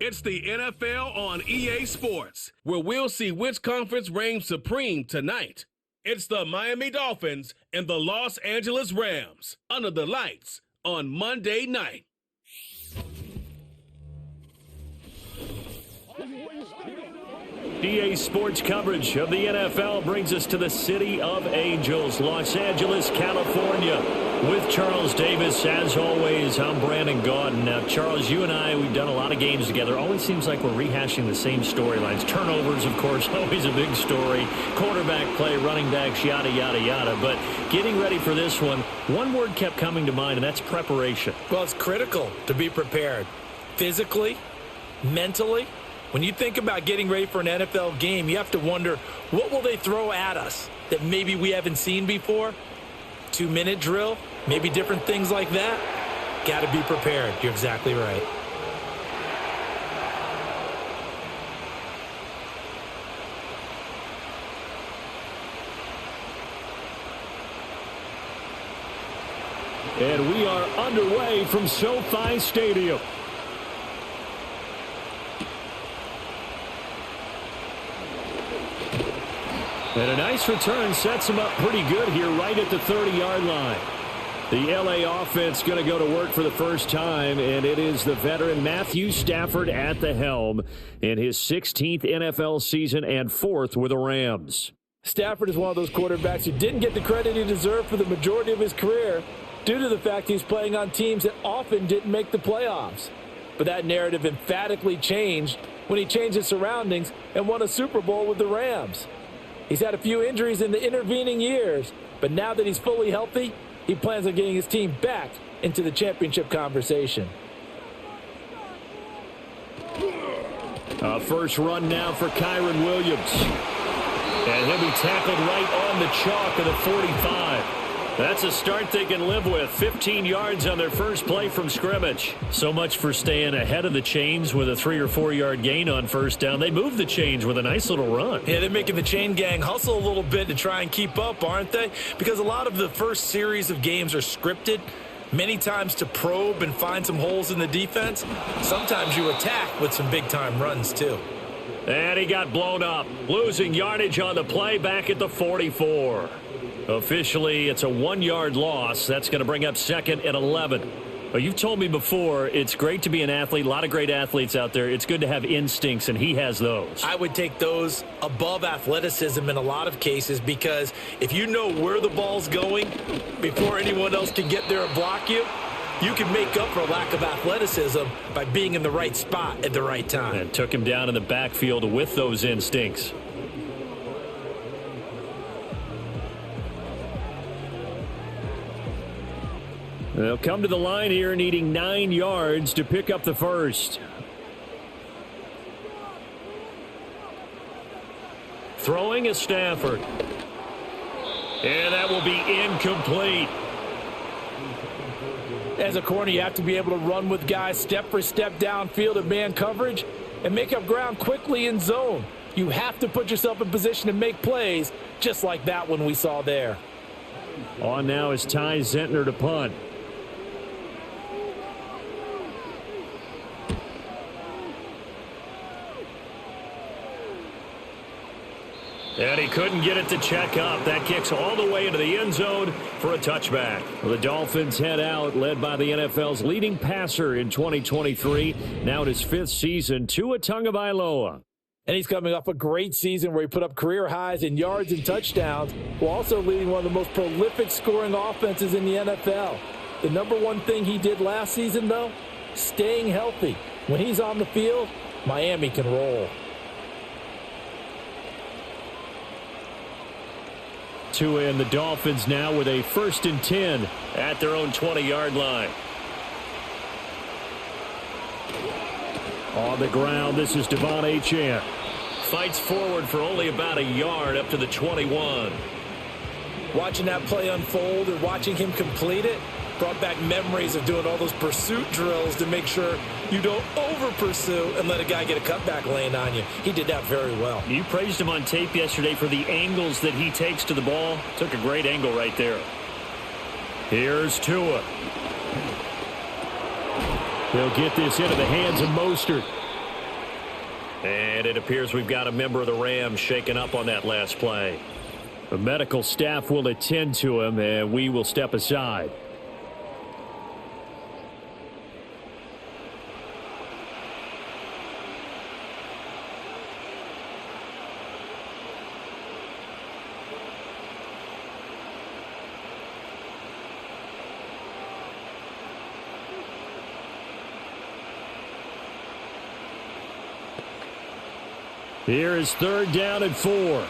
It's the NFL on EA Sports, where we'll see which conference reigns supreme tonight. It's the Miami Dolphins and the Los Angeles Rams under the lights on Monday night. EA Sports coverage of the NFL brings us to the City of Angels, Los Angeles, California. With Charles Davis, as always, I'm Brandon Gaudin. Now, Charles, you and I, we've done a lot of games together. Always seems like we're rehashing the same storylines. Turnovers, of course, always a big story. Quarterback play, running backs, yada, yada, yada. But getting ready for this one word kept coming to mind, and that's preparation. Well, it's critical to be prepared. Physically, mentally. When you think about getting ready for an NFL game, you have to wonder, what will they throw at us that maybe we haven't seen before? 2-minute drill, maybe different things like that. Got to be prepared. You're exactly right. And we are underway from SoFi Stadium. And a nice return sets him up pretty good here right at the 30-yard line. The LA offense going to go to work for the first time, and it is the veteran Matthew Stafford at the helm in his 16th NFL season and 4th with the Rams. Stafford is one of those quarterbacks who didn't get the credit he deserved for the majority of his career due to the fact he's playing on teams that often didn't make the playoffs. But that narrative emphatically changed when he changed his surroundings and won a Super Bowl with the Rams. He's had a few injuries in the intervening years, but now that he's fully healthy, he plans on getting his team back into the championship conversation. First run now for Kyren Williams. And he'll be tackled right on the chalk of the 45. That's a start they can live with. 15 yards on their first play from scrimmage. So much for staying ahead of the chains with a 3 or 4 yard gain on first down. They moved the chains with a nice little run. Yeah, they're making the chain gang hustle a little bit to try and keep up, aren't they? Because a lot of the first series of games are scripted, many times to probe and find some holes in the defense. Sometimes you attack with some big-time runs, too. And he got blown up, losing yardage on the play back at the 44. Officially, it's a 1-yard loss. That's going to bring up 2nd and 11. Well, you've told me before, it's great to be an athlete. A lot of great athletes out there. It's good to have instincts, and he has those. I would take those above athleticism in a lot of cases, because if you know where the ball's going before anyone else can get there and block you, you can make up for lack of athleticism by being in the right spot at the right time. And took him down in the backfield with those instincts. They'll come to the line here needing 9 yards to pick up the first. Throwing is Stafford. And that will be incomplete. As a corner, you have to be able to run with guys step for step downfield in man coverage and make up ground quickly in zone. You have to put yourself in position to make plays, just like that one we saw there. On now is Ty Zentner to punt. And he couldn't get it to check up. That kicks all the way into the end zone for a touchback. Well, the Dolphins head out, led by the NFL's leading passer in 2023. Now in his 5th season, Tua Tagovailoa. And he's coming off a great season where he put up career highs in yards and touchdowns, while also leading one of the most prolific scoring offenses in the NFL. The number one thing he did last season, though, staying healthy. When he's on the field, Miami can roll. Tua and the Dolphins now with a 1st and 10 at their own 20-yard line. On the ground, this is Devon Achane. Fights forward for only about a yard up to the 21. Watching that play unfold and watching him complete it brought back memories of doing all those pursuit drills to make sure you don't over-pursue and let a guy get a cutback lane on you. He did that very well. You praised him on tape yesterday for the angles that he takes to the ball. Took a great angle right there. Here's Tua. He'll get this into the hands of Mostert. And it appears we've got a member of the Rams shaken up on that last play. The medical staff will attend to him, and we will step aside. Here is 3rd down and 4.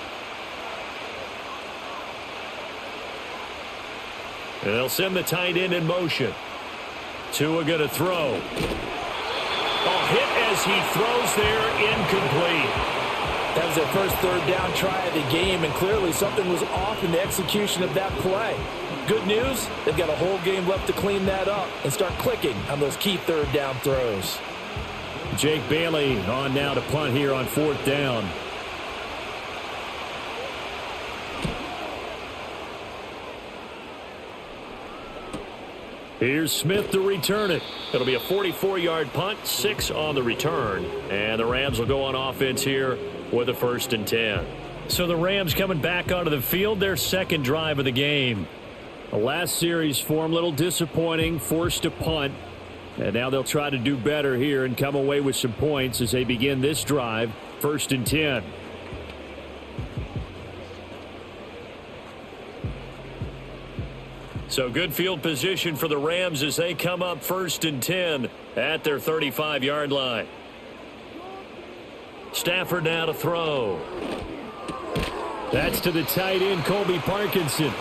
And they'll send the tight end in motion. Tua going to throw. Hit as he throws there, incomplete. That was their first 3rd down try of the game, and clearly something was off in the execution of that play. Good news, they've got a whole game left to clean that up and start clicking on those key 3rd down throws. Jake Bailey on now to punt here on 4th down. Here's Smith to return it. It'll be a 44-yard punt, 6 on the return. And the Rams will go on offense here with a 1st and 10. So the Rams coming back onto the field, their 2nd drive of the game. The last series for them, a little disappointing, forced to punt. And now they'll try to do better here and come away with some points as they begin this drive, 1st and 10. So good field position for the Rams as they come up 1st and 10 at their 35-yard line. Stafford now to throw. That's to the tight end, Colby Parkinson.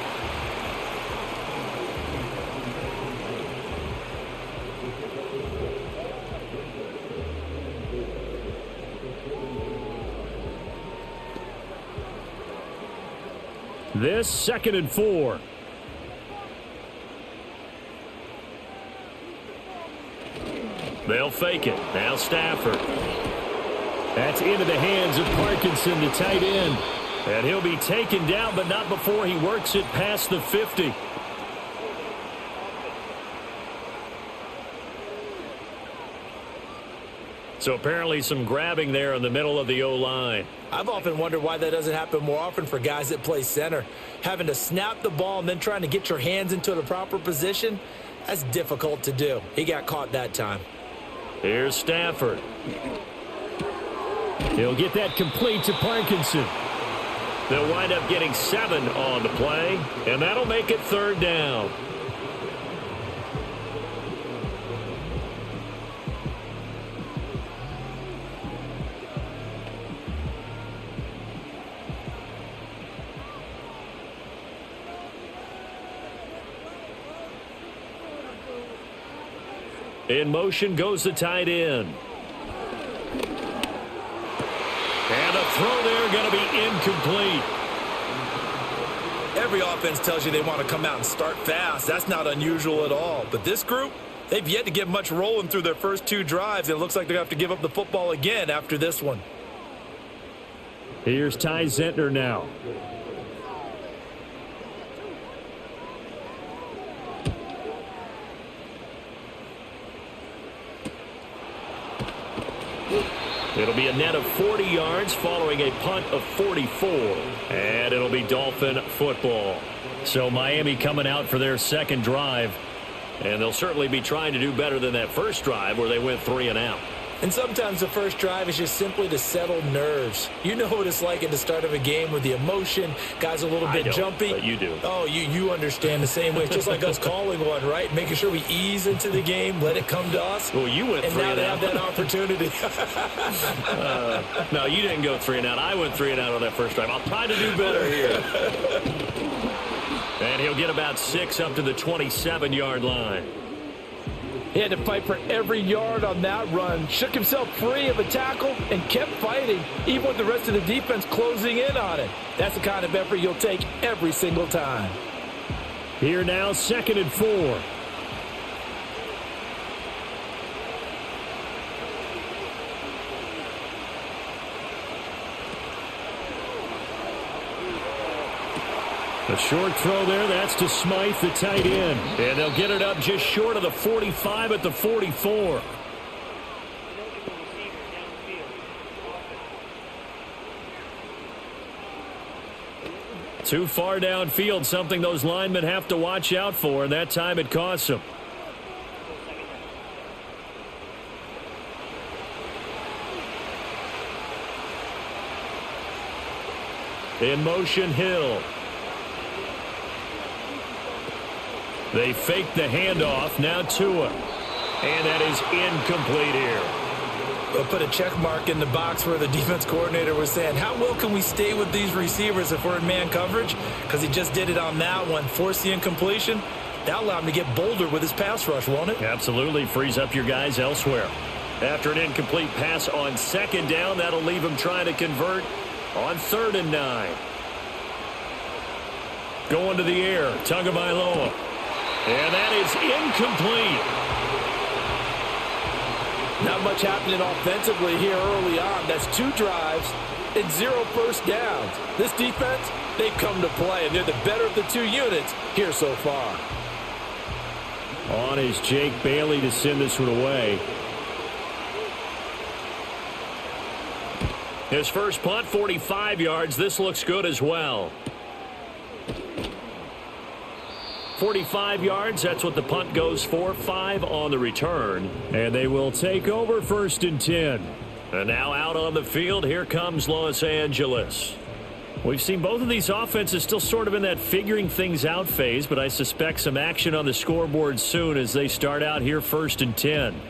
This 2nd and 4. They'll fake it. Now Stafford. That's into the hands of Parkinson, the tight end. And he'll be taken down, but not before he works it past the 50. So apparently some grabbing there in the middle of the O-line. I've often wondered why that doesn't happen more often for guys that play center. Having to snap the ball and then trying to get your hands into the proper position, that's difficult to do. He got caught that time. Here's Stafford. He'll get that complete to Parkinson. They'll wind up getting 7 on the play, and that'll make it 3rd down. In motion goes the tight end. And a throw there going to be incomplete. Every offense tells you they want to come out and start fast. That's not unusual at all. But this group, they've yet to get much rolling through their first 2 drives. And it looks like they're going to have to give up the football again after this one. Here's Ty Zentner now. It'll be a net of 40 yards following a punt of 44. And it'll be Dolphin football. So Miami coming out for their 2nd drive. And they'll certainly be trying to do better than that first drive where they went 3 and out. And sometimes the first drive is just simply to settle nerves. You know what it's like at the start of a game with the emotion. Guys a little bit jumpy. But you do. Oh, you understand the same way. It's just like us calling one, right? Making sure we ease into the game, let it come to us. Well, you went 3 and out. And now they have that opportunity. No, you didn't go 3 and out. I went 3 and out on that first drive. I'll try to do better here. And he'll get about 6 up to the 27-yard line. He had to fight for every yard on that run. Shook himself free of a tackle and kept fighting, even with the rest of the defense closing in on it. That's the kind of effort you'll take every single time. Here now, 2nd and 4. A short throw there. That's to Smythe, the tight end. And they'll get it up just short of the 45 at the 44. Too far downfield, something those linemen have to watch out for, and that time it costs them. In motion, Hill. They fake the handoff. Now Tua. And that is incomplete here. We'll put a check mark in the box where the defense coordinator was saying, how well can we stay with these receivers if we're in man coverage? Because he just did it on that one. Forced the incompletion. That allowed him to get bolder with his pass rush, won't it? Absolutely. Frees up your guys elsewhere. After an incomplete pass on second down, that'll leave him trying to convert on 3rd and 9. Going to the air. Tagovailoa. And that is incomplete. Not much happening offensively here early on. That's 2 drives and 0 first downs. This defense, they've come to play, and they're the better of the 2 units here so far. On is Jake Bailey to send this one away. His first punt, 45 yards. This looks good as well. 45 yards, that's what the punt goes for. 5 on the return. And they will take over 1st and 10. And now out on the field, here comes Los Angeles. We've seen both of these offenses still sort of in that figuring things out phase, but I suspect some action on the scoreboard soon as they start out here 1st and 10.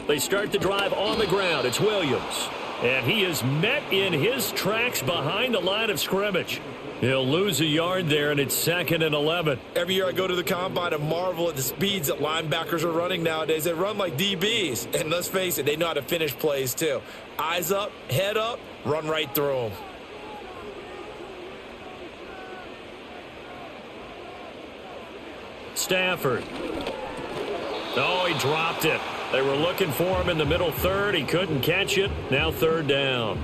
They start the drive on the ground. It's Williams. And he is met in his tracks behind the line of scrimmage. He'll lose a yard there, and it's 2nd and 11. Every year I go to the combine and marvel at the speeds that linebackers are running nowadays. They run like DBs. And let's face it, they know how to finish plays too. Eyes up, head up, run right through them. Stafford. Oh, he dropped it. They were looking for him in the middle 3rd. He couldn't catch it. Now 3rd down.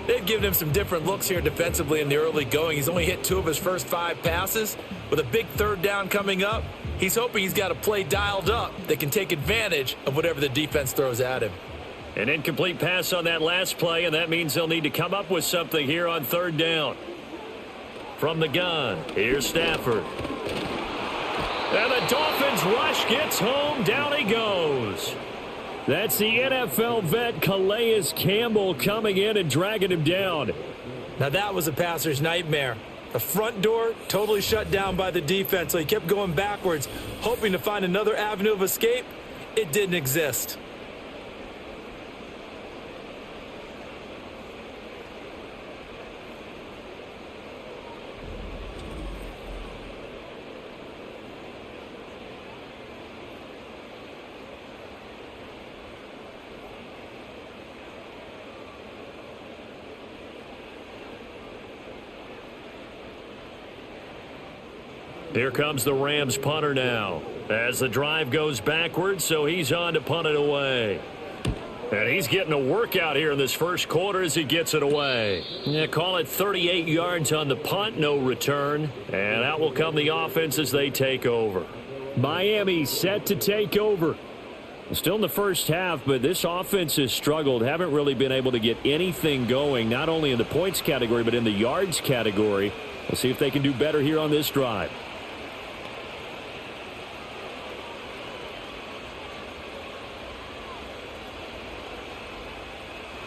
They've given him some different looks here defensively in the early going. He's only hit 2 of his first 5 passes. With a big 3rd down coming up, he's hoping he's got a play dialed up that can take advantage of whatever the defense throws at him. An incomplete pass on that last play, and that means they'll need to come up with something here on 3rd down. From the gun, here's Stafford. And the Dolphins rush gets home. Down he goes. That's the NFL vet Calais Campbell coming in and dragging him down. Now that was a passer's nightmare. The front door totally shut down by the defense, so he kept going backwards, hoping to find another avenue of escape. It didn't exist. Here comes the Rams punter now as the drive goes backwards, so he's on to punt it away. And he's getting a workout here in this first quarter as he gets it away. Yeah, call it 38 yards on the punt, no return. And out will come the offense as they take over. Miami set to take over. Still in the first half, but this offense has struggled. Haven't really been able to get anything going, not only in the points category, but in the yards category. We'll see if they can do better here on this drive.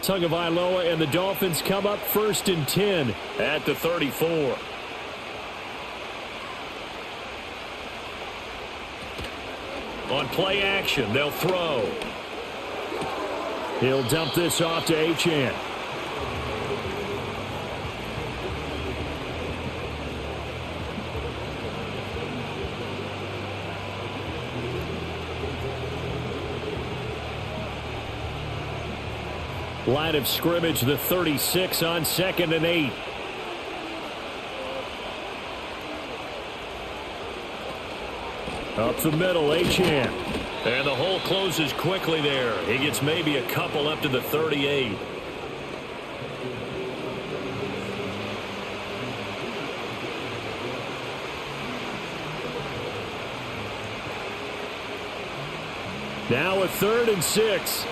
Tagovailoa and the Dolphins come up 1st and 10 at the 34. On play action, they'll throw. He'll dump this off to Achane. Line of scrimmage, the 36 on 2nd and 8. Up the middle, Achane. And the hole closes quickly there. He gets maybe a couple up to the 38. Now a 3rd and 6.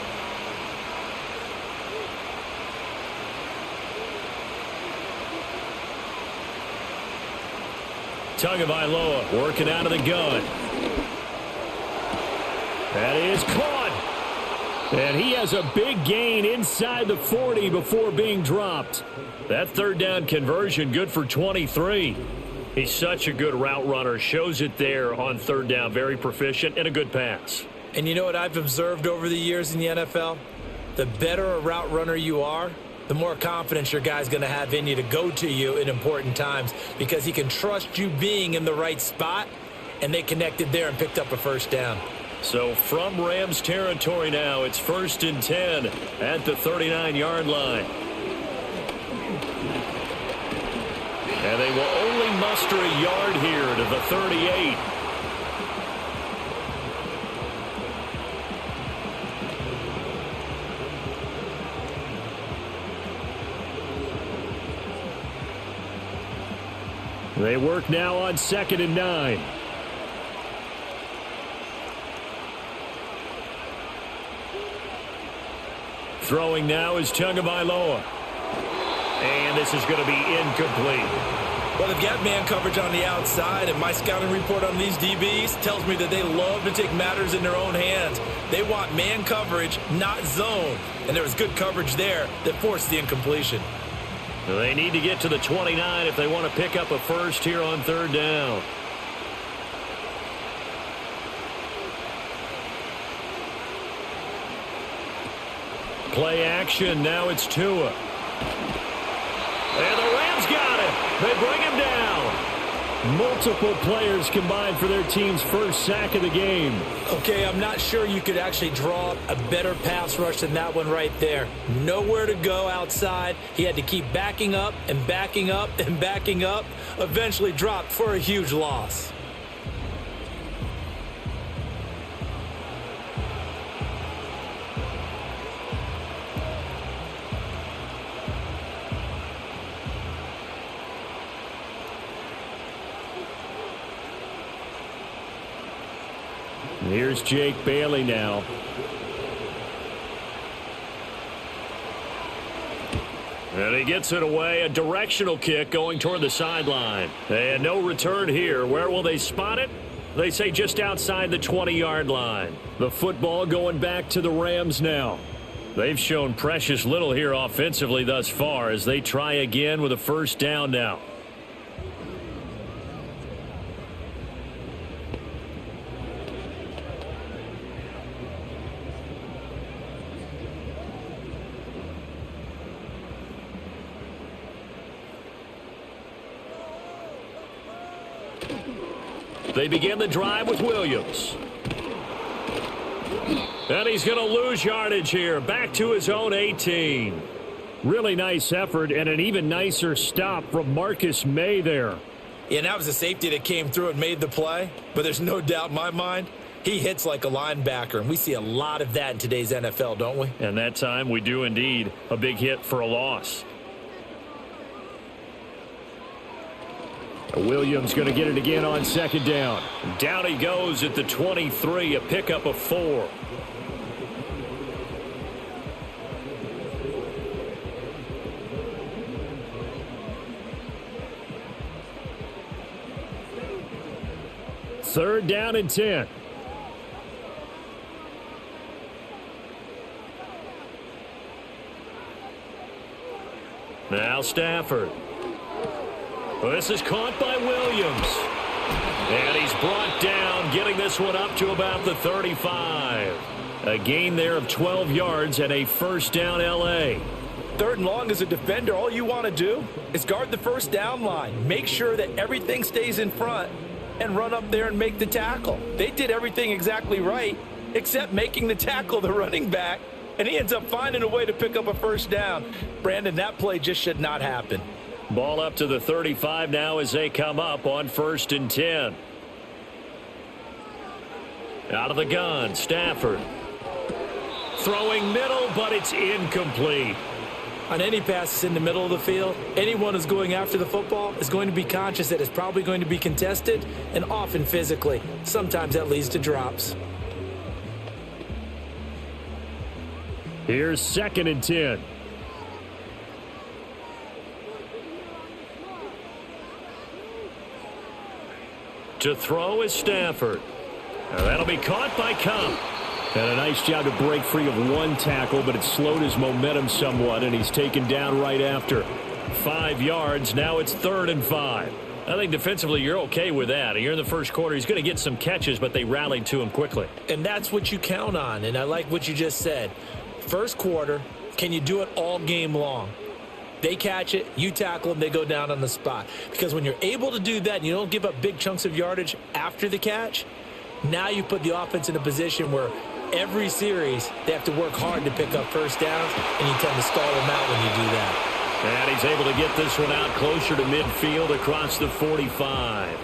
Tagovailoa working out of the gun. That is caught. And he has a big gain inside the 40 before being dropped. That 3rd down conversion good for 23. He's such a good route runner. Shows it there on 3rd down. Very proficient and a good pass. And you know what I've observed over the years in the NFL? The better a route runner you are, the more confidence your guy's going to have in you to go to you in important times because he can trust you being in the right spot, and they connected there and picked up a 1st down. So from Rams territory now, it's 1st and 10 at the 39-yard line. And they will only muster a yard here to the 38. They work now on 2nd and 9. Throwing now is Tagovailoa. And this is going to be incomplete. Well, they've got man coverage on the outside, and my scouting report on these DBs tells me that they love to take matters in their own hands. They want man coverage, not zone. And there was good coverage there that forced the incompletion. They need to get to the 29 if they want to pick up a 1st here on 3rd down. Play action. Now it's Tua. And the Rams got him. They bring him down. Multiple players combined for their team's 1st sack of the game. Okay, I'm not sure you could actually draw a better pass rush than that one right there. Nowhere to go outside. He had to keep backing up and backing up and backing up. Eventually dropped for a huge loss. Here's Jake Bailey now. And he gets it away. A directional kick going toward the sideline. And no return here. Where will they spot it? They say just outside the 20-yard line. The football going back to the Rams now. They've shown precious little here offensively thus far as they try again with a 1st down now. They begin the drive with Williams. And he's going to lose yardage here. Back to his own 18. Really nice effort and an even nicer stop from Marcus May there. Yeah, that was a safety that came through and made the play. But there's no doubt in my mind, he hits like a linebacker. And we see a lot of that in today's NFL, don't we? And that time we do indeed. A big hit for a loss. Williams going to get it again on 2nd down. Down he goes at the 23, a pickup of 4. Third down and 10. Now Stafford. Well, this is caught by Williams. And he's brought down, getting this one up to about the 35. A gain there of 12 yards and a 1st down L.A. 3rd and long as a defender, all you want to do is guard the 1st down line. Make sure that everything stays in front and run up there and make the tackle. They did everything exactly right except making the tackle the running back, and he ends up finding a way to pick up a 1st down. Brandon, that play just should not happen. Ball up to the 35 now as they come up on 1st and 10. Out of the gun, Stafford. Throwing middle, but it's incomplete. On any passes in the middle of the field, anyone who's going after the football is going to be conscious that it's probably going to be contested and often physically. Sometimes that leads to drops. Here's 2nd and 10. To throw is Stafford. Now that'll be caught by Cobb. And a nice job to break free of one tackle, but it slowed his momentum somewhat, and he's taken down right after. 5 yards. Now it's 3rd and 5. I think defensively you're okay with that. Here in the first quarter, he's going to get some catches, but they rallied to him quickly. And that's what you count on, and I like what you just said. First quarter, can you do it all game long? They catch it, you tackle them, they go down on the spot. Because when you're able to do that and you don't give up big chunks of yardage after the catch, now you put the offense in a position where every series they have to work hard to pick up first downs, and you tend to stall them out when you do that. And he's able to get this one out closer to midfield across the 45.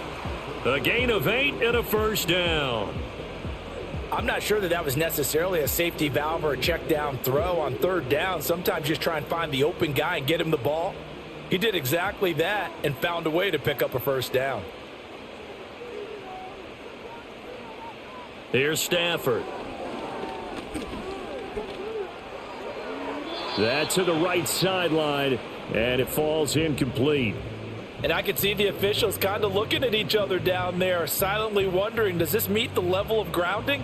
A gain of 8 and a first down. I'm not sure that was necessarily a safety valve or a check down throw on 3rd down. Sometimes just try and find the open guy and get him the ball. He did exactly that and found a way to pick up a first down. Here's Stafford. That's to the right sideline, and it falls incomplete. And I can see the officials kind of looking at each other down there, silently wondering, does this meet the level of grounding?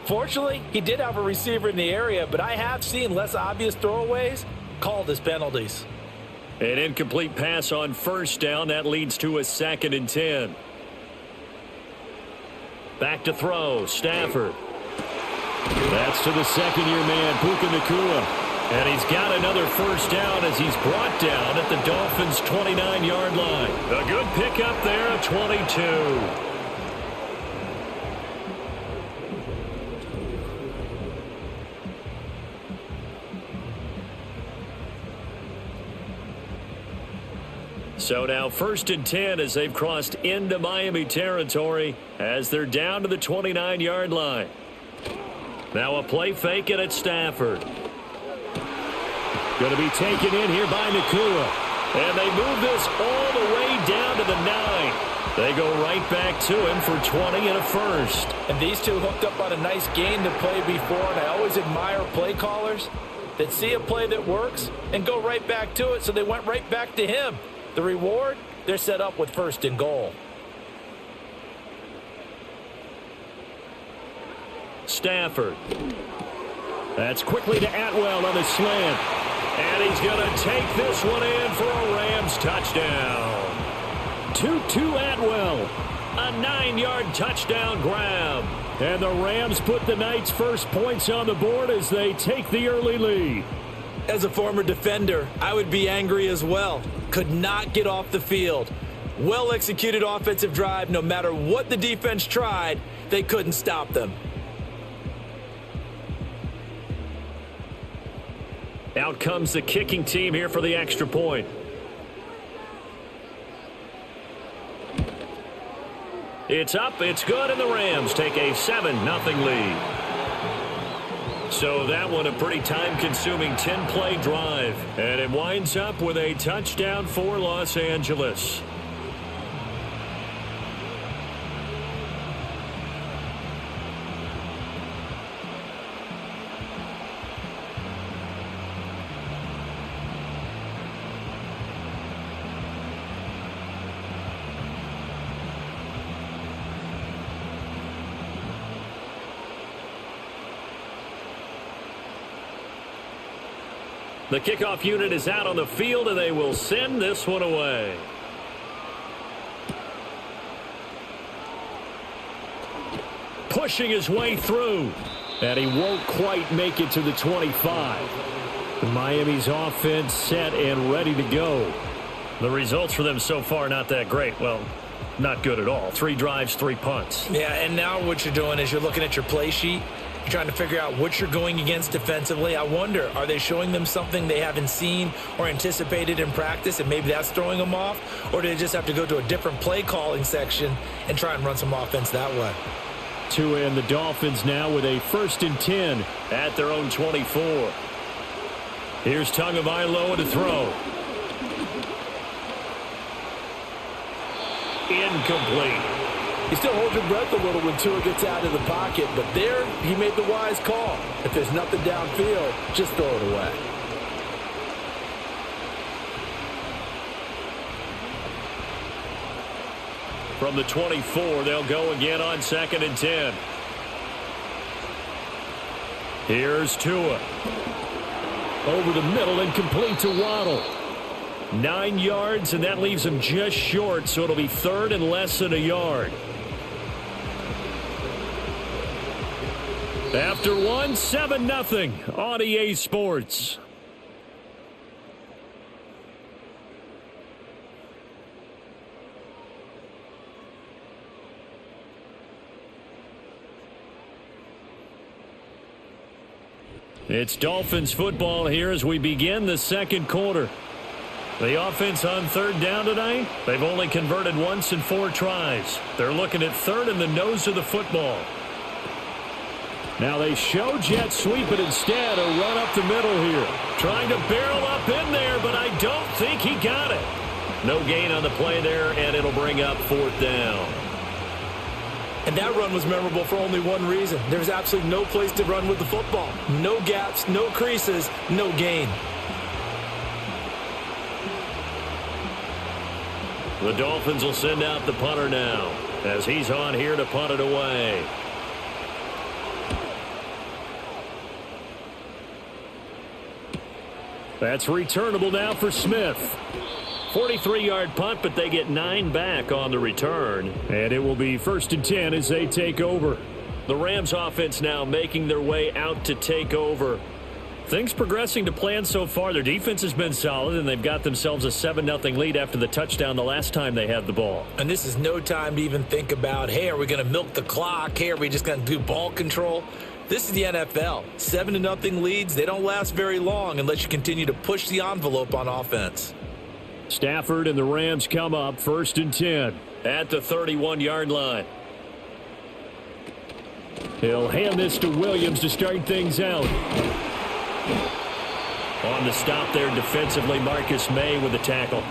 Fortunately, he did have a receiver in the area, but I have seen less obvious throwaways called as penalties. An incomplete pass on first down. That leads to a 2nd and 10. Back to throw. Stafford. That's to the second-year man, Puka Nacua. And he's got another first down as he's brought down at the Dolphins' 29-yard line. A good pickup there at 22. So now 1st and 10 as they've crossed into Miami territory as they're down to the 29-yard line. Now a play fake and it's Stafford. Going to be taken in here by Nacua. And they move this all the way down to the 9. They go right back to him for 20 and a first. And these two hooked up on a nice gain to play before, and I always admire play callers that see a play that works and go right back to it, so they went right back to him. The reward, they're set up with 1st and goal. Stafford. That's quickly to Atwell on the slant. And he's going to take this one in for a Rams touchdown. 2-2 Atwell. A 9-yard touchdown grab. And the Rams put the night's first points on the board as they take the early lead. As a former defender, I would be angry as well. Could not get off the field. Well-executed offensive drive. No matter what the defense tried, they couldn't stop them. Out comes the kicking team here for the extra point. It's up, it's good, and the Rams take a 7-0 lead. So that one a pretty time-consuming 10-play drive. And it winds up with a touchdown for Los Angeles. The kickoff unit is out on the field, and they will send this one away. Pushing his way through, and he won't quite make it to the 25. Miami's offense set and ready to go. The results for them so far not that great. Well, not good at all. 3 drives, 3 punts. Yeah, and now what you're doing is you're looking at your play sheet. You're trying to figure out what you're going against defensively. I wonder, are they showing them something they haven't seen or anticipated in practice, and maybe that's throwing them off? Or do they just have to go to a different play calling section and try and run some offense that way? To end the Dolphins now with a 1st and 10 at their own 24. Here's Tagovailoa to throw. Incomplete. You still hold your breath a little when Tua gets out of the pocket, but there he made the wise call. If there's nothing downfield, just throw it away. From the 24, they'll go again on 2nd and 10. Here's Tua. Over the middle and complete to Waddle. 9 yards, and that leaves him just short, so it'll be 3rd and less than a yard. After one, 7-0 on EA Sports. It's Dolphins football here as we begin the second quarter. The offense on 3rd down tonight, they've only converted once in 4 tries. They're looking at 3rd in the nose of the football. Now they show jet sweep, but instead a run up the middle here. Trying to barrel up in there, but I don't think he got it. No gain on the play there, and it'll bring up 4th down. And that run was memorable for only one reason. There's absolutely no place to run with the football. No gaps, no creases, no gain. The Dolphins will send out the punter now as he's on here to punt it away. That's returnable now for Smith. 43-yard punt, but they get 9 back on the return. And it will be 1st and 10 as they take over. The Rams offense now making their way out to take over. Things progressing to plan so far. Their defense has been solid, and they've got themselves a 7-0 lead after the touchdown the last time they had the ball. And this is no time to even think about, hey, are we going to milk the clock? Hey, are we just going to do ball control? This is the NFL. 7-0 leads, they don't last very long unless you continue to push the envelope on offense. Stafford and the Rams come up 1st and 10 at the 31-yard line. He'll hand this to Williams to start things out. On the stop there defensively, Marcus May with the tackle.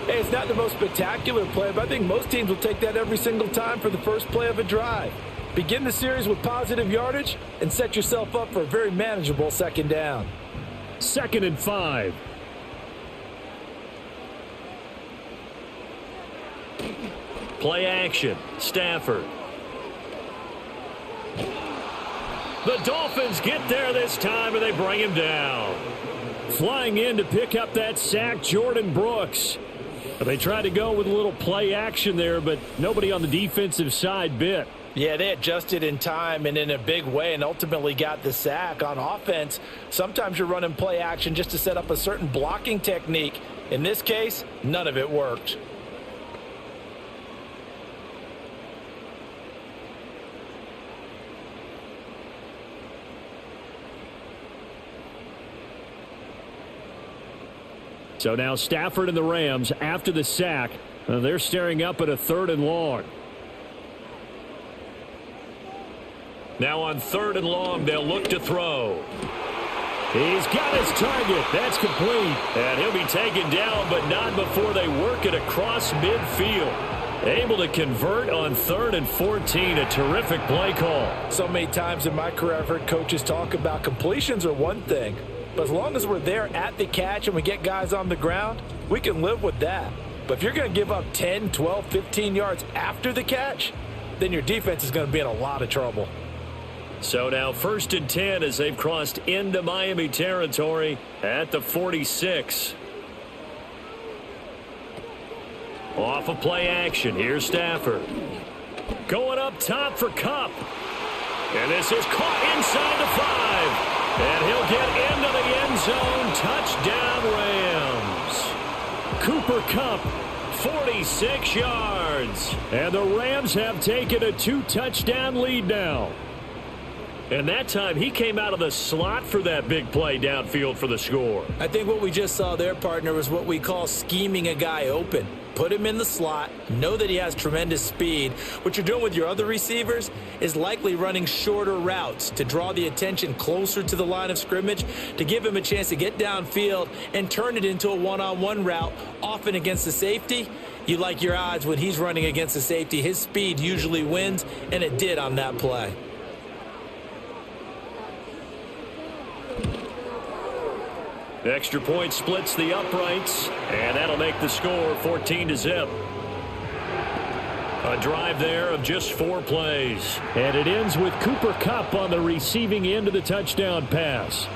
Hey, it's not the most spectacular play, but I think most teams will take that every single time for the first play of a drive. Begin the series with positive yardage and set yourself up for a very manageable 2nd down. 2nd and 5. Play action. Stafford. The Dolphins get there this time, and they bring him down. Flying in to pick up that sack, Jordan Brooks. They tried to go with a little play action there, but nobody on the defensive side bit. Yeah, they adjusted in time and in a big way and ultimately got the sack. On offense, sometimes you're running play action just to set up a certain blocking technique. In this case, none of it worked. So now Stafford and the Rams, after the sack, they're staring up at a 3rd and long. Now on 3rd and long, they'll look to throw. He's got his target. That's complete. And he'll be taken down, but not before they work it across midfield. Able to convert on 3rd and 14. A terrific play call. So many times in my career, I've heard coaches talk about completions are one thing. But as long as we're there at the catch and we get guys on the ground, we can live with that. But if you're going to give up 10, 12, 15 yards after the catch, then your defense is going to be in a lot of trouble. So now 1st and 10 as they've crossed into Miami territory at the 46. Off of play action. Here's Stafford. Going up top for Kupp. And this is caught inside the 5. And he'll get into the end zone. Touchdown Rams. Cooper Kupp, 46 yards. And the Rams have taken a 2-touchdown lead now. And that time he came out of the slot for that big play downfield for the score. I think what we just saw there, partner, was what we call scheming a guy open. put him in the slot, know that he has tremendous speed. What you're doing with your other receivers is likely running shorter routes to draw the attention closer to the line of scrimmage, to give him a chance to get downfield and turn it into a one-on-one route, often against the safety. You like your odds when he's running against the safety. His speed usually wins, and it did on that play. The extra point splits the uprights, and that'll make the score 14-0. A drive there of just 4 plays. And it ends with Cooper Kupp on the receiving end of the touchdown pass.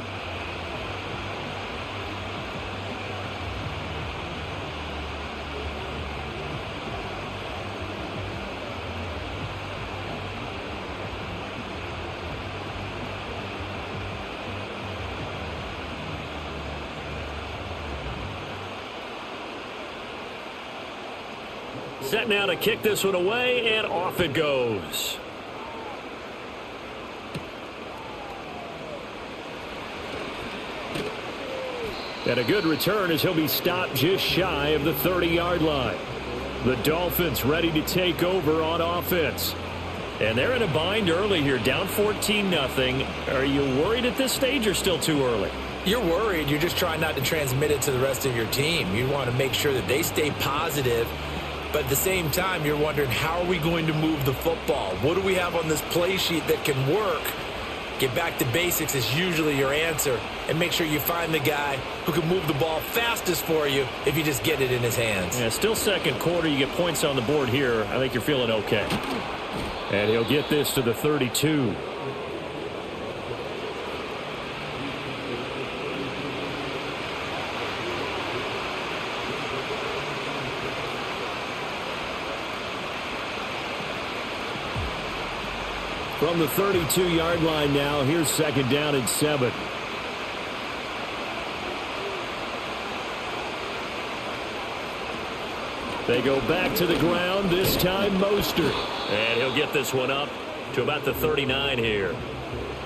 Set now to kick this one away, and off it goes. And a good return as he'll be stopped just shy of the 30-yard line. The Dolphins ready to take over on offense. And they're in a bind early here, down 14-0. Are you worried at this stage or still too early? You're worried. You're just trying not to transmit it to the rest of your team. You want to make sure that they stay positive. But at the same time, you're wondering, how are we going to move the football? What do we have on this play sheet that can work? Get back to basics is usually your answer. And make sure you find the guy who can move the ball fastest for you if you just get it in his hands. Yeah, still second quarter. You get points on the board here. I think you're feeling okay. And he'll get this to the 32. From the 32-yard line now, here's second down and 7. They go back to the ground, this time Mostert. And he'll get this one up to about the 39 here.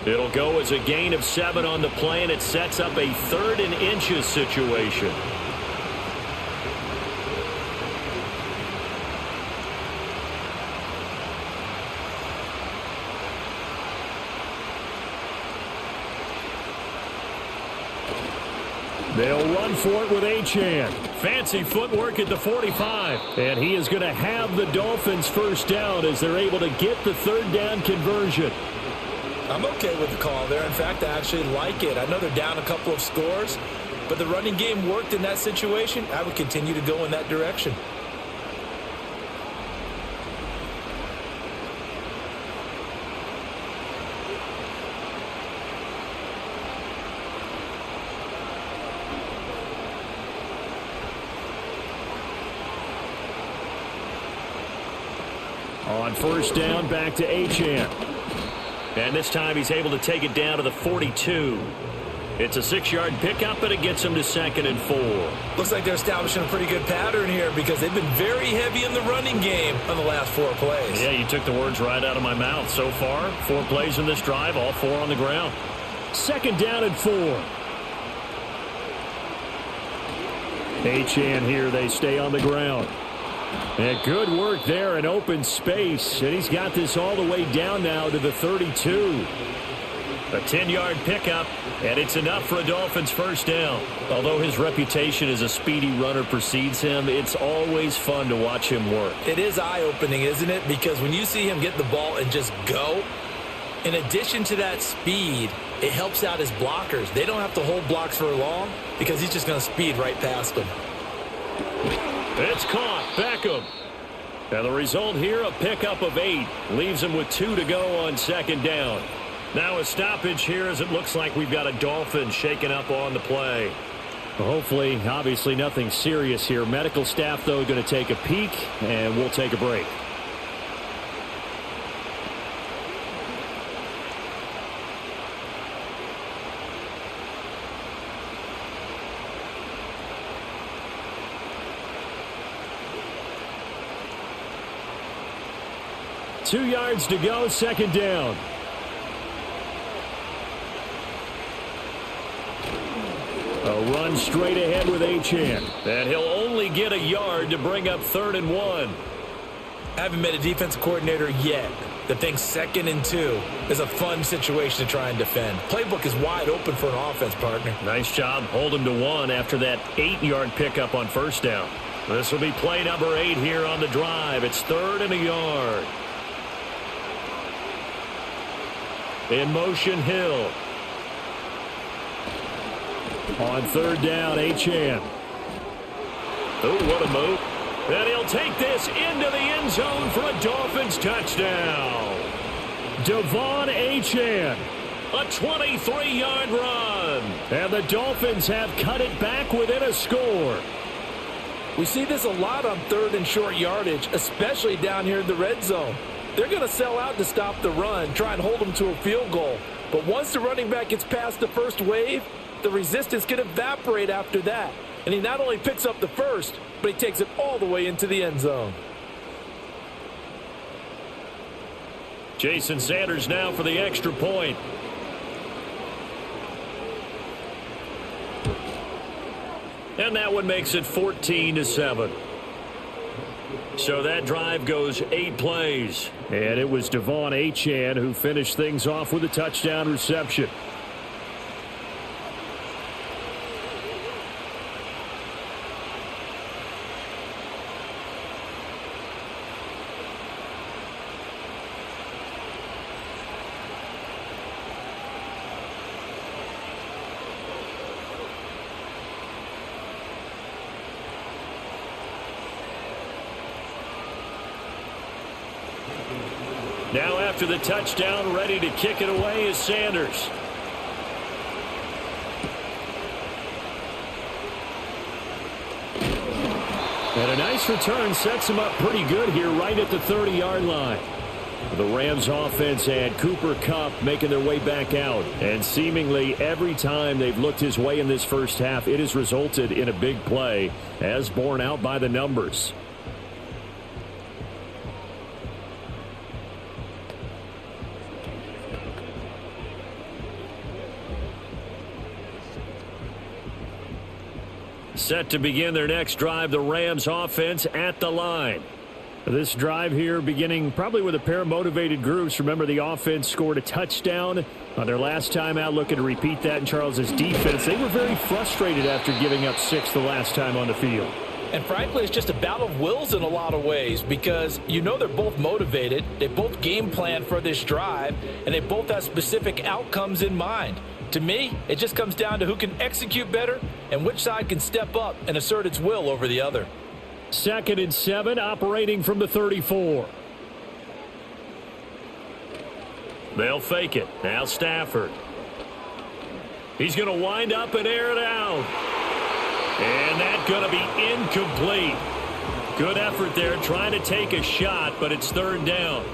It'll go as a gain of 7 on the play, and it sets up a 3rd and inches situation. They'll run for it with Achane. Fancy footwork at the 45. And he is going to have the Dolphins first down as they're able to get the 3rd down conversion. I'm okay with the call there. In fact, I actually like it. I know they're down a couple of scores, but the running game worked in that situation. I would continue to go in that direction. On first down, back to Achane. And this time he's able to take it down to the 42. It's a 6-yard pickup, and it gets him to 2nd and 4. Looks like they're establishing a pretty good pattern here because they've been very heavy in the running game on the last 4 plays. Yeah, you took the words right out of my mouth. So far, 4 plays in this drive, all 4 on the ground. 2nd down and 4. Achane here, they stay on the ground. And good work there in open space. And he's got this all the way down now to the 32. A 10-yard pickup, and it's enough for a Dolphins first down. Although his reputation as a speedy runner precedes him, it's always fun to watch him work. It is eye-opening, isn't it? Because when you see him get the ball and just go, in addition to that speed, it helps out his blockers. They don't have to hold blocks for long because he's just going to speed right past them. It's caught. Beckham. And the result here, a pickup of 8. Leaves him with 2 to go on 2nd down. Now a stoppage here as it looks like we've got a Dolphin shaken up on the play. Well, hopefully, obviously nothing serious here. Medical staff, though, going to take a peek, and we'll take a break. Two yards to go, 2nd down. A They'll run straight ahead with Achane. And he'll only get a yard to bring up 3rd and 1. I haven't met a defensive coordinator yet that thinks 2nd and 2 is a fun situation to try and defend. Playbook is wide open for an offense, partner. Nice job holding to 1 after that 8-yard pickup on 1st down. This will be play number 8 here on the drive. It's 3rd and a yard. In motion, Hill. On 3rd down, Achane. Oh, what a move. And he'll take this into the end zone for a Dolphins touchdown. Devon Achane, a 23-yard run. And the Dolphins have cut it back within a score. We see this a lot on 3rd and short yardage, especially down here in the red zone. They're going to sell out to stop the run, try and hold them to a field goal. But once the running back gets past the first wave, the resistance can evaporate after that. And he not only picks up the first, but he takes it all the way into the end zone. Jason Sanders now for the extra point. And that one makes it 14-7. So that drive goes 8 plays. And it was Devon Achane who finished things off with a touchdown reception. Now after the touchdown, ready to kick it away is Sanders. And a nice return sets him up pretty good here right at the 30-yard line. The Rams offense had Cooper Kupp making their way back out. And seemingly every time they've looked his way in this first half, it has resulted in a big play, as borne out by the numbers. Set to begin their next drive, the Rams offense at the line. This drive here beginning probably with a pair of motivated groups. Remember, the offense scored a touchdown on their last time out, looking to repeat that in Charles's defense. They were very frustrated after giving up 6 the last time on the field. And frankly, it's just a battle of wills in a lot of ways because you know they're both motivated. They both game plan for this drive, and they both have specific outcomes in mind. To me, it just comes down to who can execute better and which side can step up and assert its will over the other. 2nd and 7, operating from the 34. They'll fake it. Now Stafford. He's going to wind up and air it out. And that's going to be incomplete. Good effort there trying to take a shot, but it's 3rd down.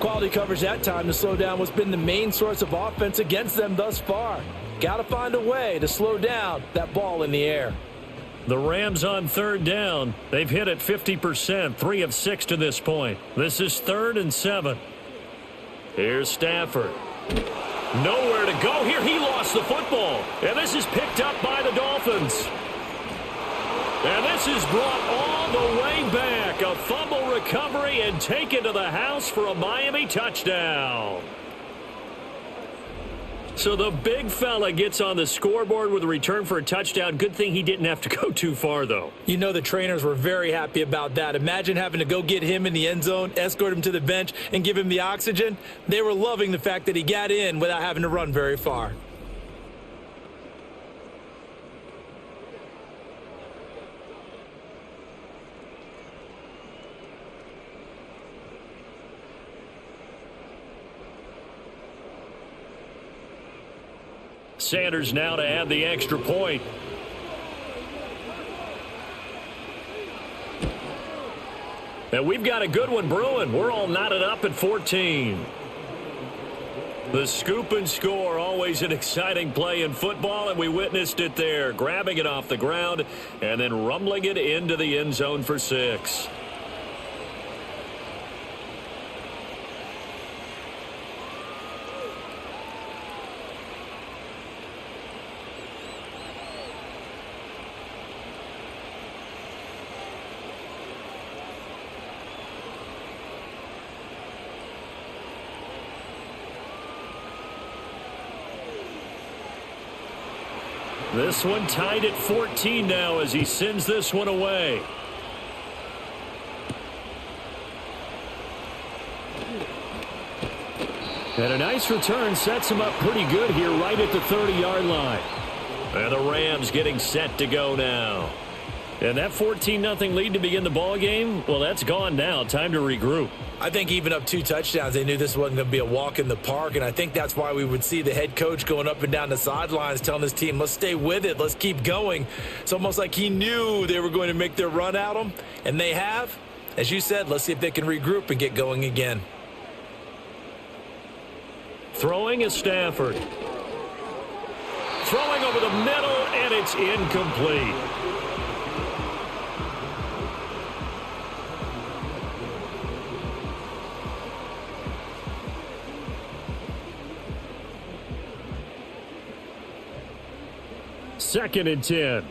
Quality coverage that time to slow down what's been the main source of offense against them thus far. Got to find a way to slow down that ball in the air. The Rams on 3rd down. They've hit it 50%, 3 of 6 to this point. This is 3rd and 7. Here's Stafford. Nowhere to go here. He lost the football. And this is picked up by the Dolphins. And this is brought all the way back. A fumble recovery and taken to the house for a Miami touchdown. So the big fella gets on the scoreboard with a return for a touchdown. Good thing he didn't have to go too far, though. You know the trainers were very happy about that. Imagine having to go get him in the end zone, escort him to the bench, and give him the oxygen. They were loving the fact that he got in without having to run very far. Sanders now to add the extra point. And we've got a good one brewing. We're all knotted up at 14. The scoop and score, always an exciting play in football, and we witnessed it there. Grabbing it off the ground and then rumbling it into the end zone for 6. This one tied at 14 now as he sends this one away. And a nice return sets him up pretty good here right at the 30-yard line. And the Rams getting set to go now. And that 14-0 lead to begin the ball game, well, that's gone now. Time to regroup. I think even up 2 touchdowns, they knew this wasn't going to be a walk in the park, and I think that's why we would see the head coach going up and down the sidelines telling his team, let's stay with it, let's keep going. It's almost like he knew they were going to make their run at him, and they have. As you said, let's see if they can regroup and get going again. Throwing is Stafford. Throwing over the middle, and it's incomplete. Second and 10.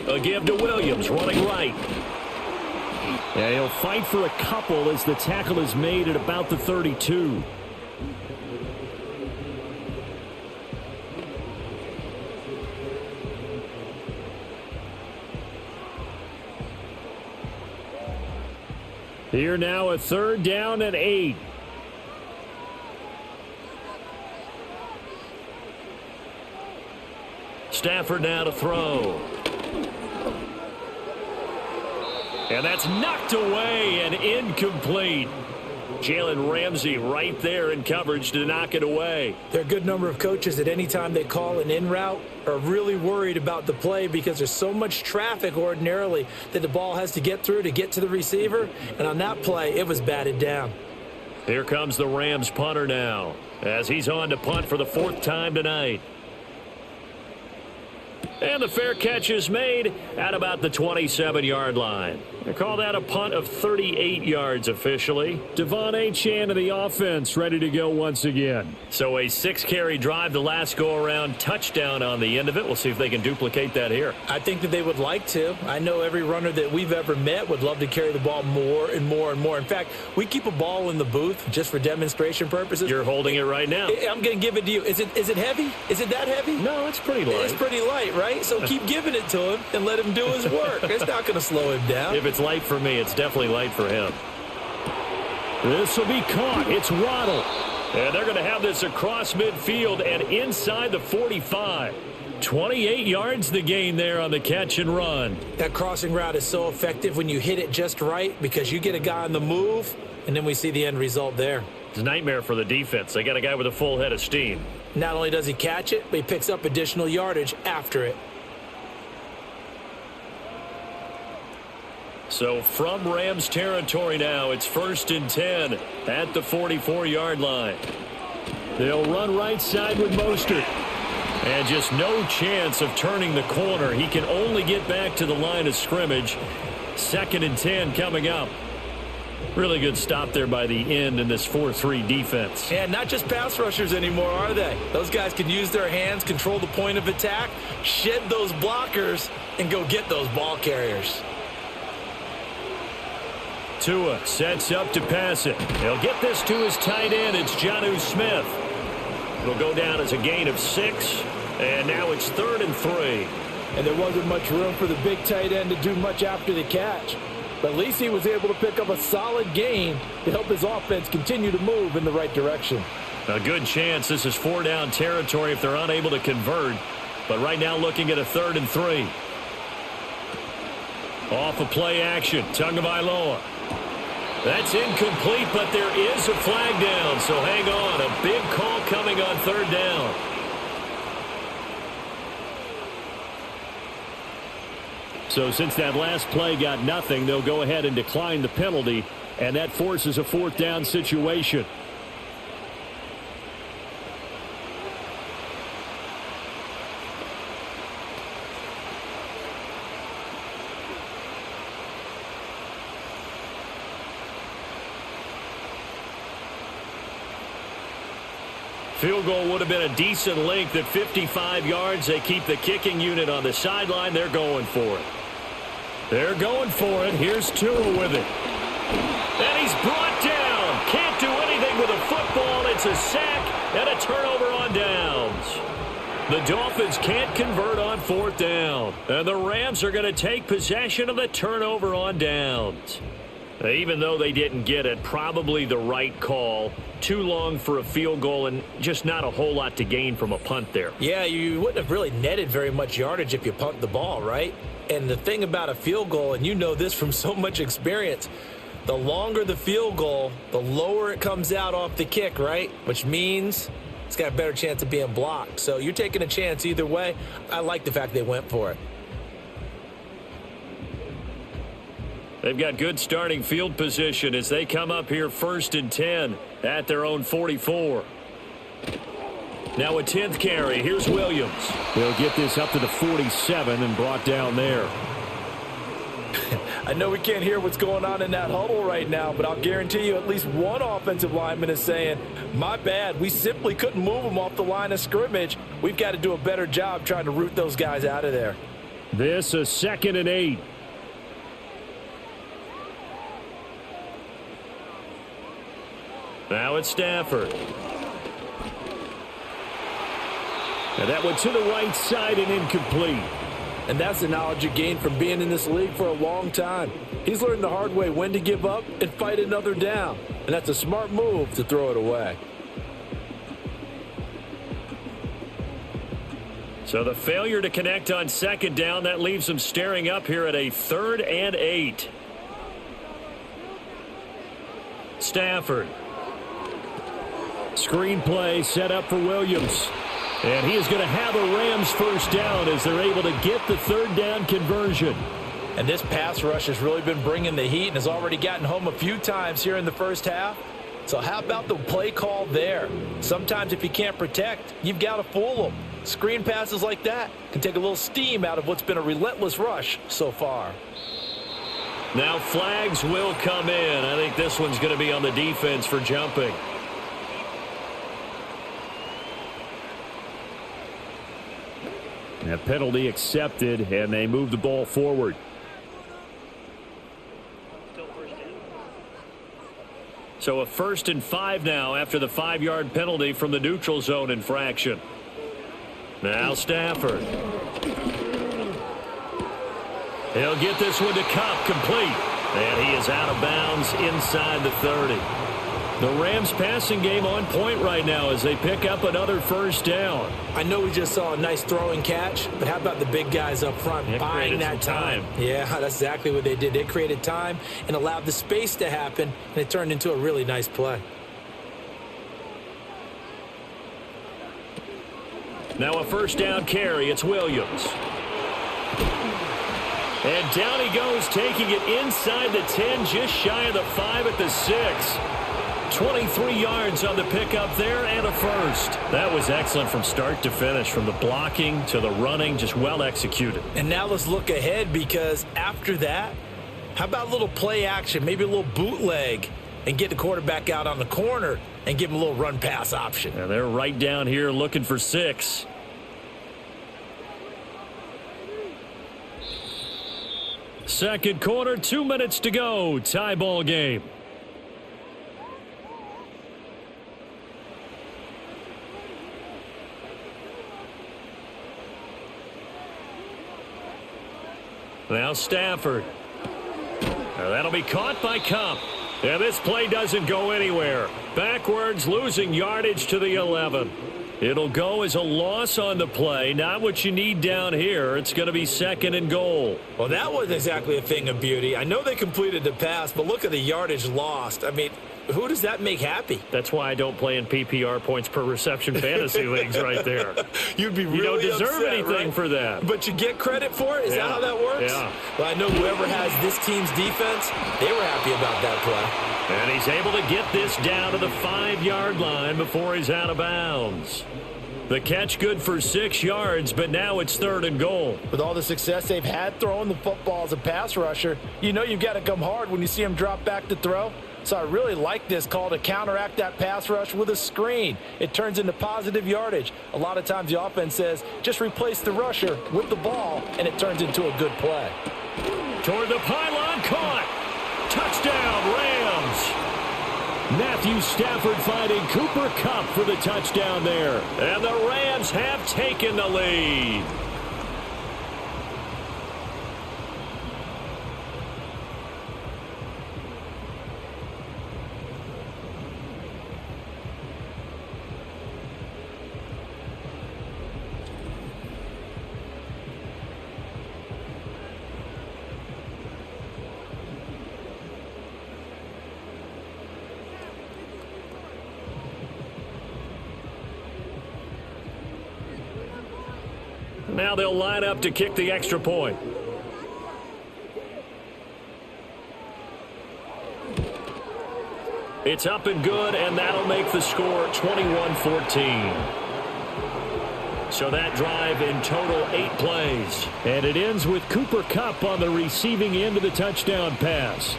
A give to Williams, running right. Yeah, he'll fight for a couple as the tackle is made at about the 32. Here now a 3rd down and 8. Stafford now to throw. And that's knocked away and incomplete. Jalen Ramsey right there in coverage to knock it away. There are a good number of coaches that any time they call an in route are really worried about the play because there's so much traffic ordinarily that the ball has to get through to get to the receiver. And on that play, it was batted down. Here comes the Rams punter now as he's on to punt for the 4th time tonight. And the fair catch is made at about the 27-yard line. They call that a punt of 38 yards officially. Devon Achane of the offense ready to go once again. So a 6-carry drive the last go-around, touchdown on the end of it. We'll see if they can duplicate that here. I think that they would like to. I know every runner that we've ever met would love to carry the ball more and more and more. In fact, we keep a ball in the booth just for demonstration purposes. You're holding it right now. I'm going to give it to you. Is it heavy? Is it that heavy? No, it's pretty light. It's pretty light, right? So keep giving it to him and let him do his work. It's not going to slow him down. If it's light for me, it's definitely light for him. This will be caught. It's Waddle. And they're going to have this across midfield and inside the 45. 28 yards the gain there on the catch and run. That crossing route is so effective when you hit it just right because you get a guy on the move, and then we see the end result there. It's a nightmare for the defense. They got a guy with a full head of steam. Not only does he catch it, but he picks up additional yardage after it. So from Rams territory now, it's 1st and 10 at the 44-yard line. They'll run right side with Mostert. And just no chance of turning the corner. He can only get back to the line of scrimmage. 2nd and 10 coming up. Really good stop there by the end in this 4-3 defense. And not just pass rushers anymore, are they? Those guys can use their hands, control the point of attack, shed those blockers, and go get those ball carriers. Tua sets up to pass it. He'll get this to his tight end. It's Jonnu Smith. It'll go down as a gain of 6. And now it's 3rd and 3. And there wasn't much room for the big tight end to do much after the catch. But at least he was able to pick up a solid gain to help his offense continue to move in the right direction. A good chance this is 4-down territory if they're unable to convert. But right now looking at a 3rd and 3. Off of play action, Tagovailoa. That's incomplete, but there is a flag down, so hang on. A big call coming on 3rd down. So since that last play got nothing, they'll go ahead and decline the penalty, and that forces a 4th down situation. Field goal would have been a decent length at 55 yards. They keep the kicking unit on the sideline. They're going for it. They're going for it. Here's Tua with it. And he's brought down. Can't do anything with a football. It's It's a sack and a turnover on downs. The Dolphins can't convert on fourth down. And the Rams are going to take possession of the turnover on downs. Even though they didn't get it, probably the right call. Too long for a field goal and just not a whole lot to gain from a punt there. Yeah, you wouldn't have really netted very much yardage if you punt the ball, right? And the thing about a field goal, and you know this from so much experience, the longer the field goal, the lower it comes out off the kick, right? Which means it's got a better chance of being blocked. So you're taking a chance either way. I like the fact they went for it. They've got good starting field position as they come up here 1st and 10 at their own 44. Now a 10th carry. Here's Williams. They'll get this up to the 47 and brought down there. I know we can't hear what's going on in that huddle right now, but I'll guarantee you at least one offensive lineman is saying, my bad, we simply couldn't move them off the line of scrimmage. We've got to do a better job trying to root those guys out of there. This is 2nd and 8. Now it's Stafford. And that went to the right side and incomplete. And that's the knowledge you gain from being in this league for a long time. He's learned the hard way when to give up and fight another down. And that's a smart move to throw it away. So the failure to connect on 2nd down, that leaves them staring up here at a 3rd and 8. Stafford. Screen play set up for Williams. And he is going to have a Rams first down as they're able to get the 3rd down conversion. And this pass rush has really been bringing the heat and has already gotten home a few times here in the first half. So how about the play call there? Sometimes if you can't protect, you've got to fool them. Screen passes like that can take a little steam out of what's been a relentless rush so far. Now flags will come in. I think this one's going to be on the defense for jumping. That penalty accepted, and they move the ball forward. So a 1st and 5 now after the 5-yard penalty from the neutral zone infraction. Now Stafford. He'll get this one to Kupp, complete. And he is out of bounds inside the 30. The Rams passing game on point right now as they pick up another first down. I know we just saw a nice throwing catch, but how about the big guys up front buying that time? Yeah, that's exactly what they did. They created time and allowed the space to happen, and it turned into a really nice play. Now a first down carry. It's Williams. And down he goes, taking it inside the 10, just shy of the 5 at the 6. 23 yards on the pickup there and a first. That was excellent from start to finish, from the blocking to the running, just well executed. And now let's look ahead, because after that, how about a little play action, maybe a little bootleg, and get the quarterback out on the corner and give him a little run pass option. And they're right down here looking for 6. Second quarter, 2 minutes to go. Tie ball game. Now Stafford. Now that'll be caught by Kupp. And this play doesn't go anywhere. Backwards, losing yardage to the 11. It'll go as a loss on the play. Not what you need down here. It's going to be 2nd and goal. Well, that wasn't exactly a thing of beauty. I know they completed the pass, but look at the yardage lost. I mean, who does that make happy? That's why I don't play in PPR points per reception fantasy leagues right there. You'd be really You don't deserve upset, anything right? for that. But you get credit for it? Is that how that works? Yeah. Well, I know whoever has this team's defense, they were happy about that play. And he's able to get this down to the 5-yard line before he's out of bounds. The catch good for 6 yards, but now it's 3rd and goal. With all the success they've had throwing the football as a pass rusher, you know you've got to come hard when you see him drop back to throw. So I really like this call to counteract that pass rush with a screen. It turns into positive yardage. A lot of times the offense says, just replace the rusher with the ball, and it turns into a good play. Toward the pylon, caught. Touchdown, Rams. Matthew Stafford finding Cooper Kupp for the touchdown there. And the Rams have taken the lead. Now they'll line up to kick the extra point. It's up and good, and that'll make the score 21-14. So that drive in total 8 plays. And it ends with Cooper Kupp on the receiving end of the touchdown pass.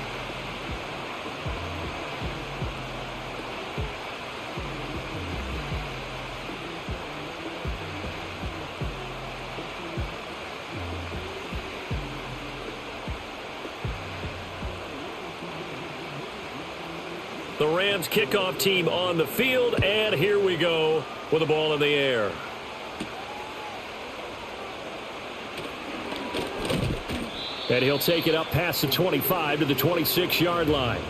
The Rams kickoff team on the field, and here we go with the ball in the air. And he'll take it up past the 25 to the 26-yard line.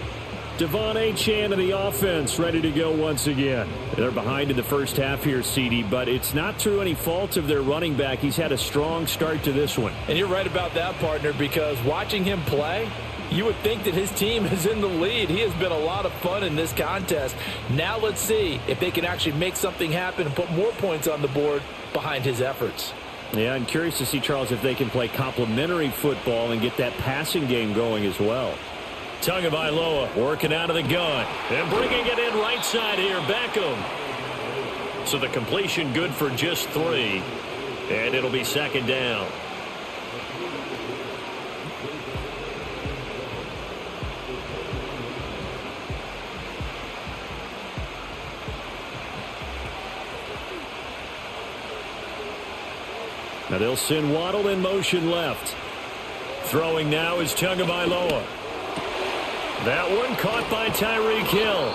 Devon Achane and the offense ready to go once again. They're behind in the first half here, CD, but it's not through any fault of their running back. He's had a strong start to this one. And you're right about that, partner, because watching him play, you would think that his team is in the lead. He has been a lot of fun in this contest. Now let's see if they can actually make something happen and put more points on the board behind his efforts. Yeah, I'm curious to see, Charles, if they can play complementary football and get that passing game going as well. Tagovailoa working out of the gun and bringing it in right side here. Beckham. So the completion good for just 3. And it'll be second down. Now they'll send Waddle in motion left. Throwing now is Tagovailoa. That one caught by Tyreek Hill.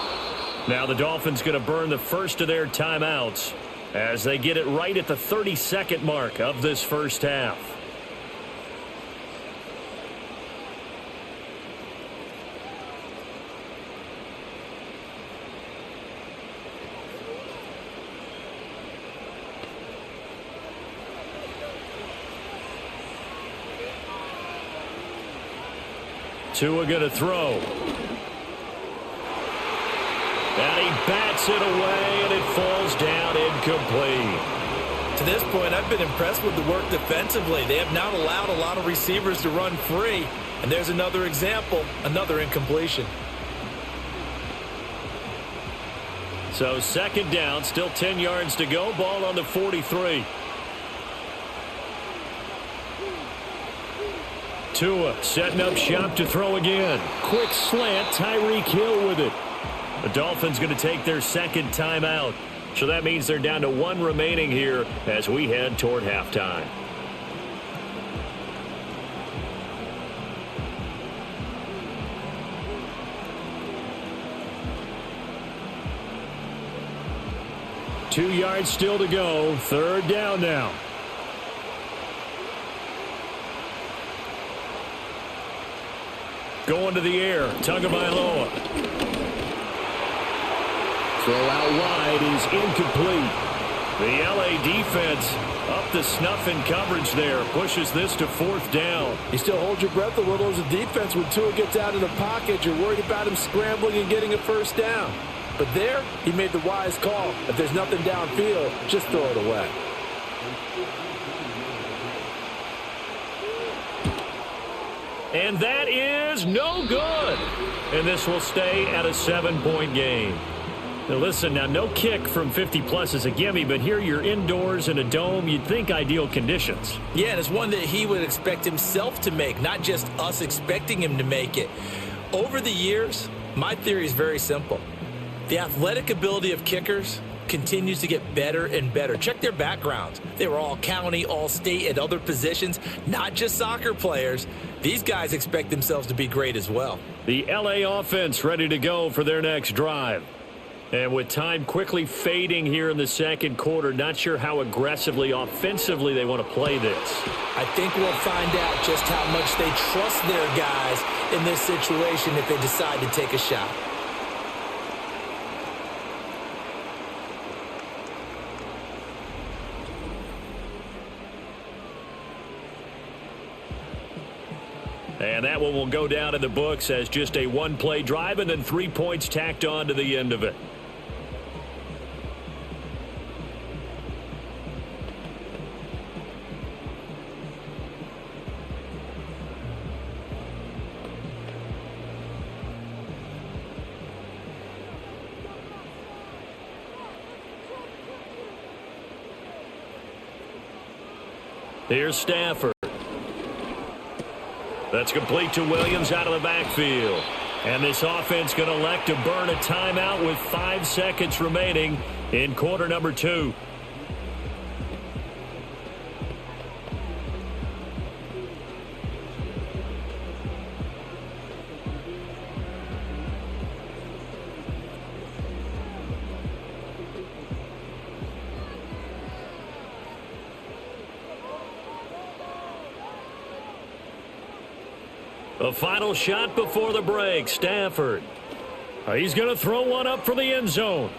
Now the Dolphins going to burn the first of their timeouts as they get it right at the 32nd mark of this first half. Tua going to throw. And he bats it away, and it falls down incomplete. To this point, I've been impressed with the work defensively. They have not allowed a lot of receivers to run free. And there's another example, another incompletion. So second down, still 10 yards to go. Ball on the 43. Tua setting up shop to throw again. Quick slant, Tyreek Hill with it. The Dolphins going to take their second timeout. So that means they're down to 1 remaining here as we head toward halftime. Two yards still to go. Third down now. Going to the air. Tagovailoa. Throw out wide is incomplete. The LA defense up the snuff in coverage there. Pushes this to 4th down. You still hold your breath a little as a defense when Tua gets out of the pocket. You're worried about him scrambling and getting a first down. But there, he made the wise call. If there's nothing downfield, just throw it away. And that is no good. And this will stay at a 7-point game. Now listen, now no kick from 50-plus is a gimme, but here you're indoors in a dome. You'd think ideal conditions. Yeah, and it's one that he would expect himself to make, not just us expecting him to make it. Over the years, my theory is very simple. The athletic ability of kickers continues to get better and better. Check their backgrounds. They were all county, all state, at other positions, not just soccer players. These guys expect themselves to be great as well. The LA offense ready to go for their next drive. And with time quickly fading here in the second quarter, not sure how aggressively, offensively they want to play this. I think we'll find out just how much they trust their guys in this situation if they decide to take a shot. And that one will go down in the books as just a one-play drive and then 3 points tacked on to the end of it. Here's Stafford. That's complete to Williams out of the backfield. And this offense going to elect to burn a timeout with 5 seconds remaining in quarter number 2. The final shot before the break, Stafford. He's going to throw one up for the end zone.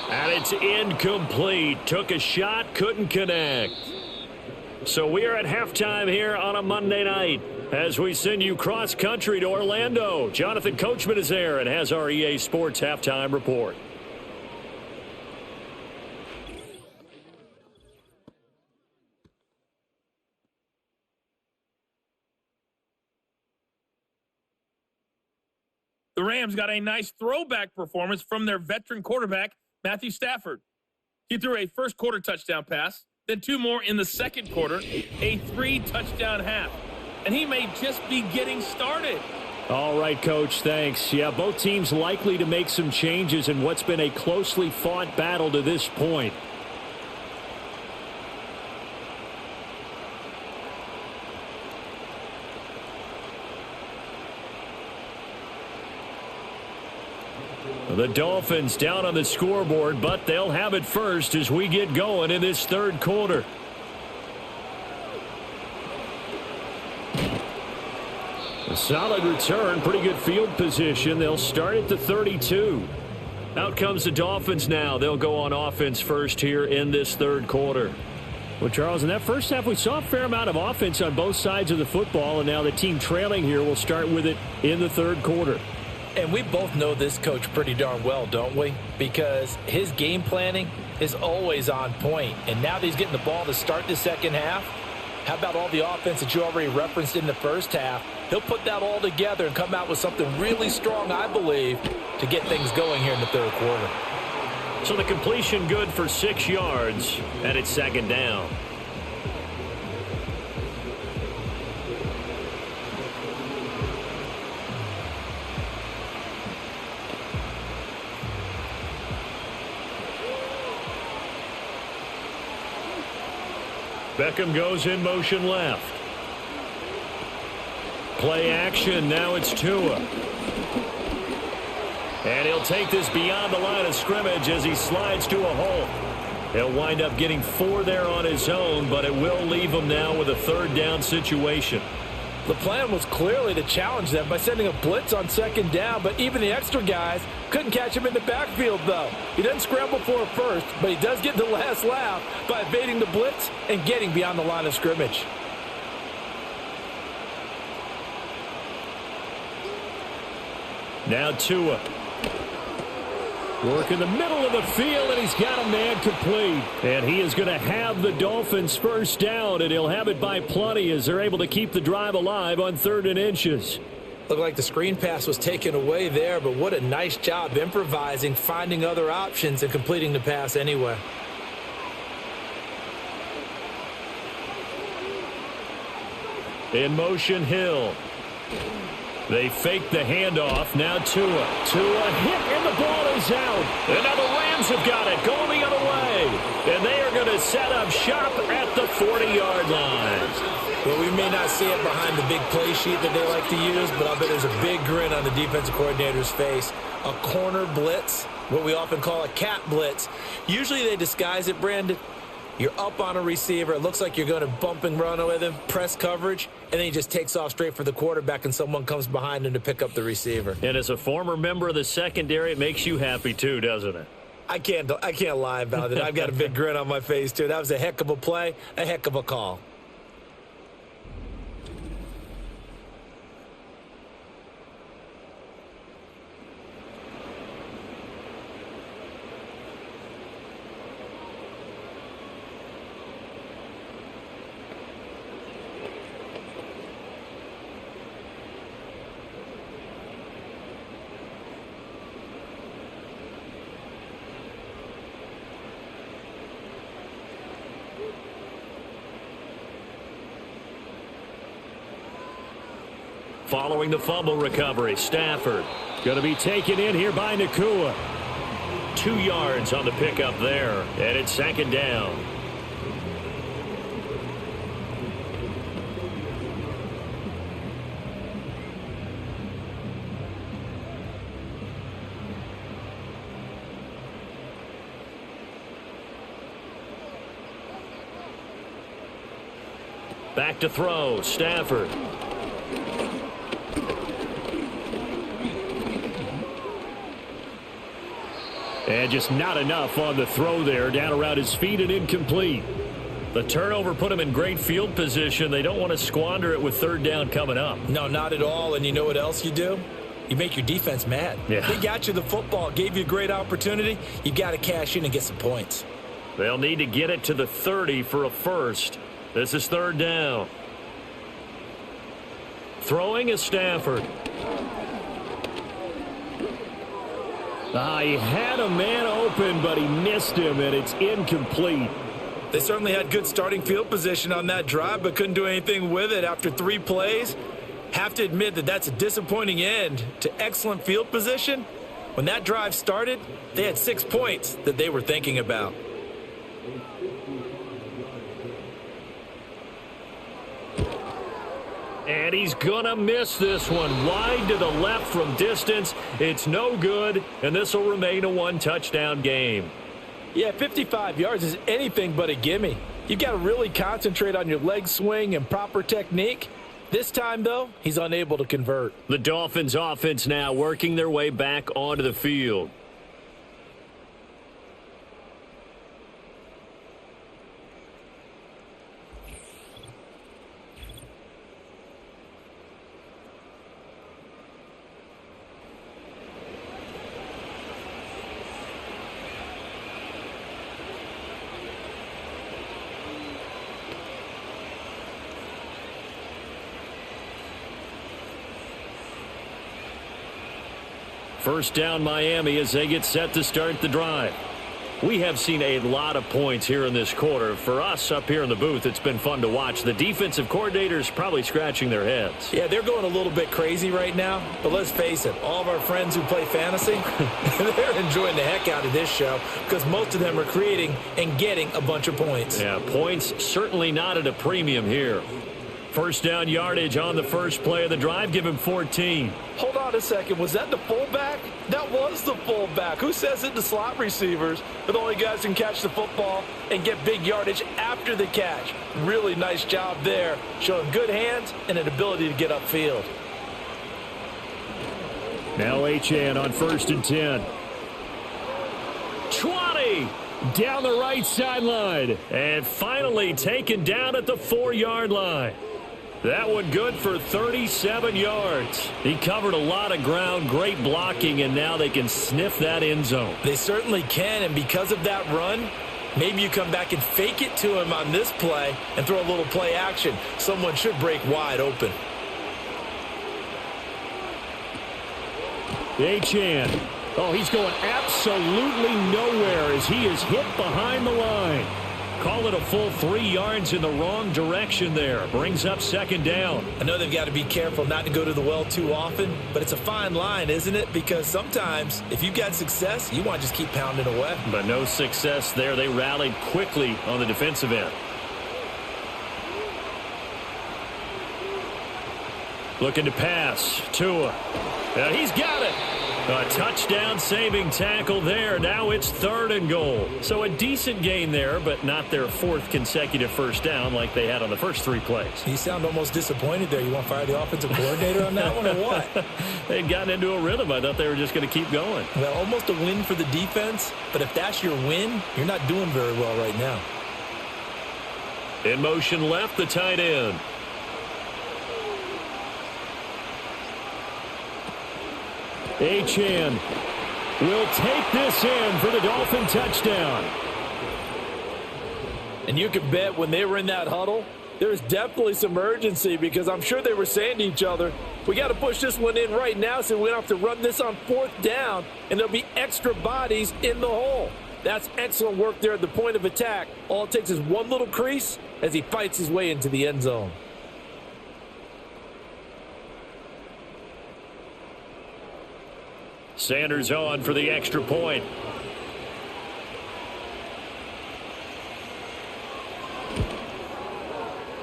And it's incomplete. Took a shot, couldn't connect. So we are at halftime here on a Monday night as we send you cross-country to Orlando. Jonathan Coachman is there and has our EA Sports halftime report. The Rams got a nice throwback performance from their veteran quarterback, Matthew Stafford. He threw a first-quarter touchdown pass, then 2 more in the second quarter, a 3-touchdown half. And he may just be getting started. All right, Coach, thanks. Yeah, both teams likely to make some changes in what's been a closely fought battle to this point. The Dolphins down on the scoreboard, but they'll have it first as we get going in this third quarter. A solid return, pretty good field position. They'll start at the 32. Out comes the Dolphins now. They'll go on offense first here in this third quarter. Well, Charles, in that first half, we saw a fair amount of offense on both sides of the football, and now the team trailing here will start with it in the third quarter. And we both know this coach pretty darn well, don't we? Because his game planning is always on point. And now that he's getting the ball to start the second half, how about all the offense that you already referenced in the first half? He'll put that all together and come out with something really strong, I believe, to get things going here in the third quarter. So the completion good for 6 yards, and it's second down. Beckham goes in motion left. Play action. Now it's Tua. And he'll take this beyond the line of scrimmage as he slides to a hole. He'll wind up getting 4 there on his own, but it will leave him now with a third down situation. The plan was clearly to challenge them by sending a blitz on second down, but even the extra guys couldn't catch him in the backfield, though. He doesn't scramble for it first, but he does get the last laugh by evading the blitz and getting beyond the line of scrimmage. Now Tua. Work in the middle of the field, and he's got a man complete. And he is going to have the Dolphins first down, and he'll have it by plenty as they're able to keep the drive alive on 3rd and inches. Looked like the screen pass was taken away there, but what a nice job improvising, finding other options, and completing the pass anyway. In motion, Hill. They fake the handoff. Now Tua. Tua hit, and the ball is out. And now the Rams have got it. see it behind the big play sheet that they like to use, but I'll bet there's a big grin on the defensive coordinator's face. A corner blitz, what we often call a cat blitz. Usually they disguise it, Brandon. You're up on a receiver. It looks like you're going to bump and run with him, press coverage, and then he just takes off straight for the quarterback, and someone comes behind him to pick up the receiver. And as a former member of the secondary, it makes you happy too, doesn't it? I can't lie about it. I've got a big grin on my face, too. That was a heck of a play, a heck of a call. Following the fumble recovery, Stafford going to be taken in here by Nakua. 2 yards on the pickup there, and it's second down. Back to throw, Stafford. And just not enough on the throw there, down around his feet and incomplete. The turnover put him in great field position. They don't want to squander it with third down coming up. No, not at all. And you know what else you do? You make your defense mad. Yeah. They got you the football, gave you a great opportunity. You got to cash in and get some points. They'll need to get it to the 30 for a first. This is third down. Throwing is Stafford. He had a man open, but he missed him, and it's incomplete. They certainly had good starting field position on that drive, but couldn't do anything with it after 3 plays. Have to admit that that's a disappointing end to excellent field position. When that drive started, they had 6 points that they were thinking about. And he's going to miss this one. Wide to the left from distance. It's no good, and this will remain a 1-touchdown game. Yeah, 55 yards is anything but a gimme. You've got to really concentrate on your leg swing and proper technique. This time, though, he's unable to convert. The Dolphins offense now working their way back onto the field. First down Miami as they get set to start the drive. We have seen a lot of points here in this quarter. For us up here in the booth, it's been fun to watch. The defensive coordinators probably scratching their heads. Yeah, they're going a little bit crazy right now. But let's face it, all of our friends who play fantasy, they're enjoying the heck out of this show because most of them are creating and getting a bunch of points. Yeah, points certainly not at a premium here. First down yardage on the first play of the drive. Give him 14. Hold on a second. Was that the fullback? That was the fullback. Who says it to slot receivers? But only guys can catch the football and get big yardage after the catch. Really nice job there. Showing good hands and an ability to get upfield. Now Achane on 1st and 10. 20. Down the right sideline. And finally taken down at the 4-yard line. That one good for 37 yards. He covered a lot of ground, great blocking, and now they can sniff that end zone. They certainly can, and because of that run, maybe you come back and fake it to him on this play and throw a little play action. Someone should break wide open. Achane. Oh, he's going absolutely nowhere as he is hit behind the line. Call it a full 3 yards in the wrong direction there. Brings up second down. I know they've got to be careful not to go to the well too often, but it's a fine line, isn't it? Because sometimes if you've got success, you want to just keep pounding away. But no success there. They rallied quickly on the defensive end. Looking to pass. Tua. He's got it. A touchdown-saving tackle there. Now it's 3rd and goal. So a decent gain there, but not their 4th consecutive first down like they had on the first 3 plays. You sound almost disappointed there. You want to fire the offensive coordinator on that one or what? They'd gotten into a rhythm. I thought they were just going to keep going. Well, almost a win for the defense, but if that's your win, you're not doing very well right now. In motion left, the tight end. Achane will take this in for the Dolphin touchdown. And you can bet when they were in that huddle, there was definitely some urgency because I'm sure they were saying to each other, we got to push this one in right now so we don't have to run this on 4th down, and there'll be extra bodies in the hole. That's excellent work there at the point of attack. All it takes is one little crease as he fights his way into the end zone. Sanders on for the extra point.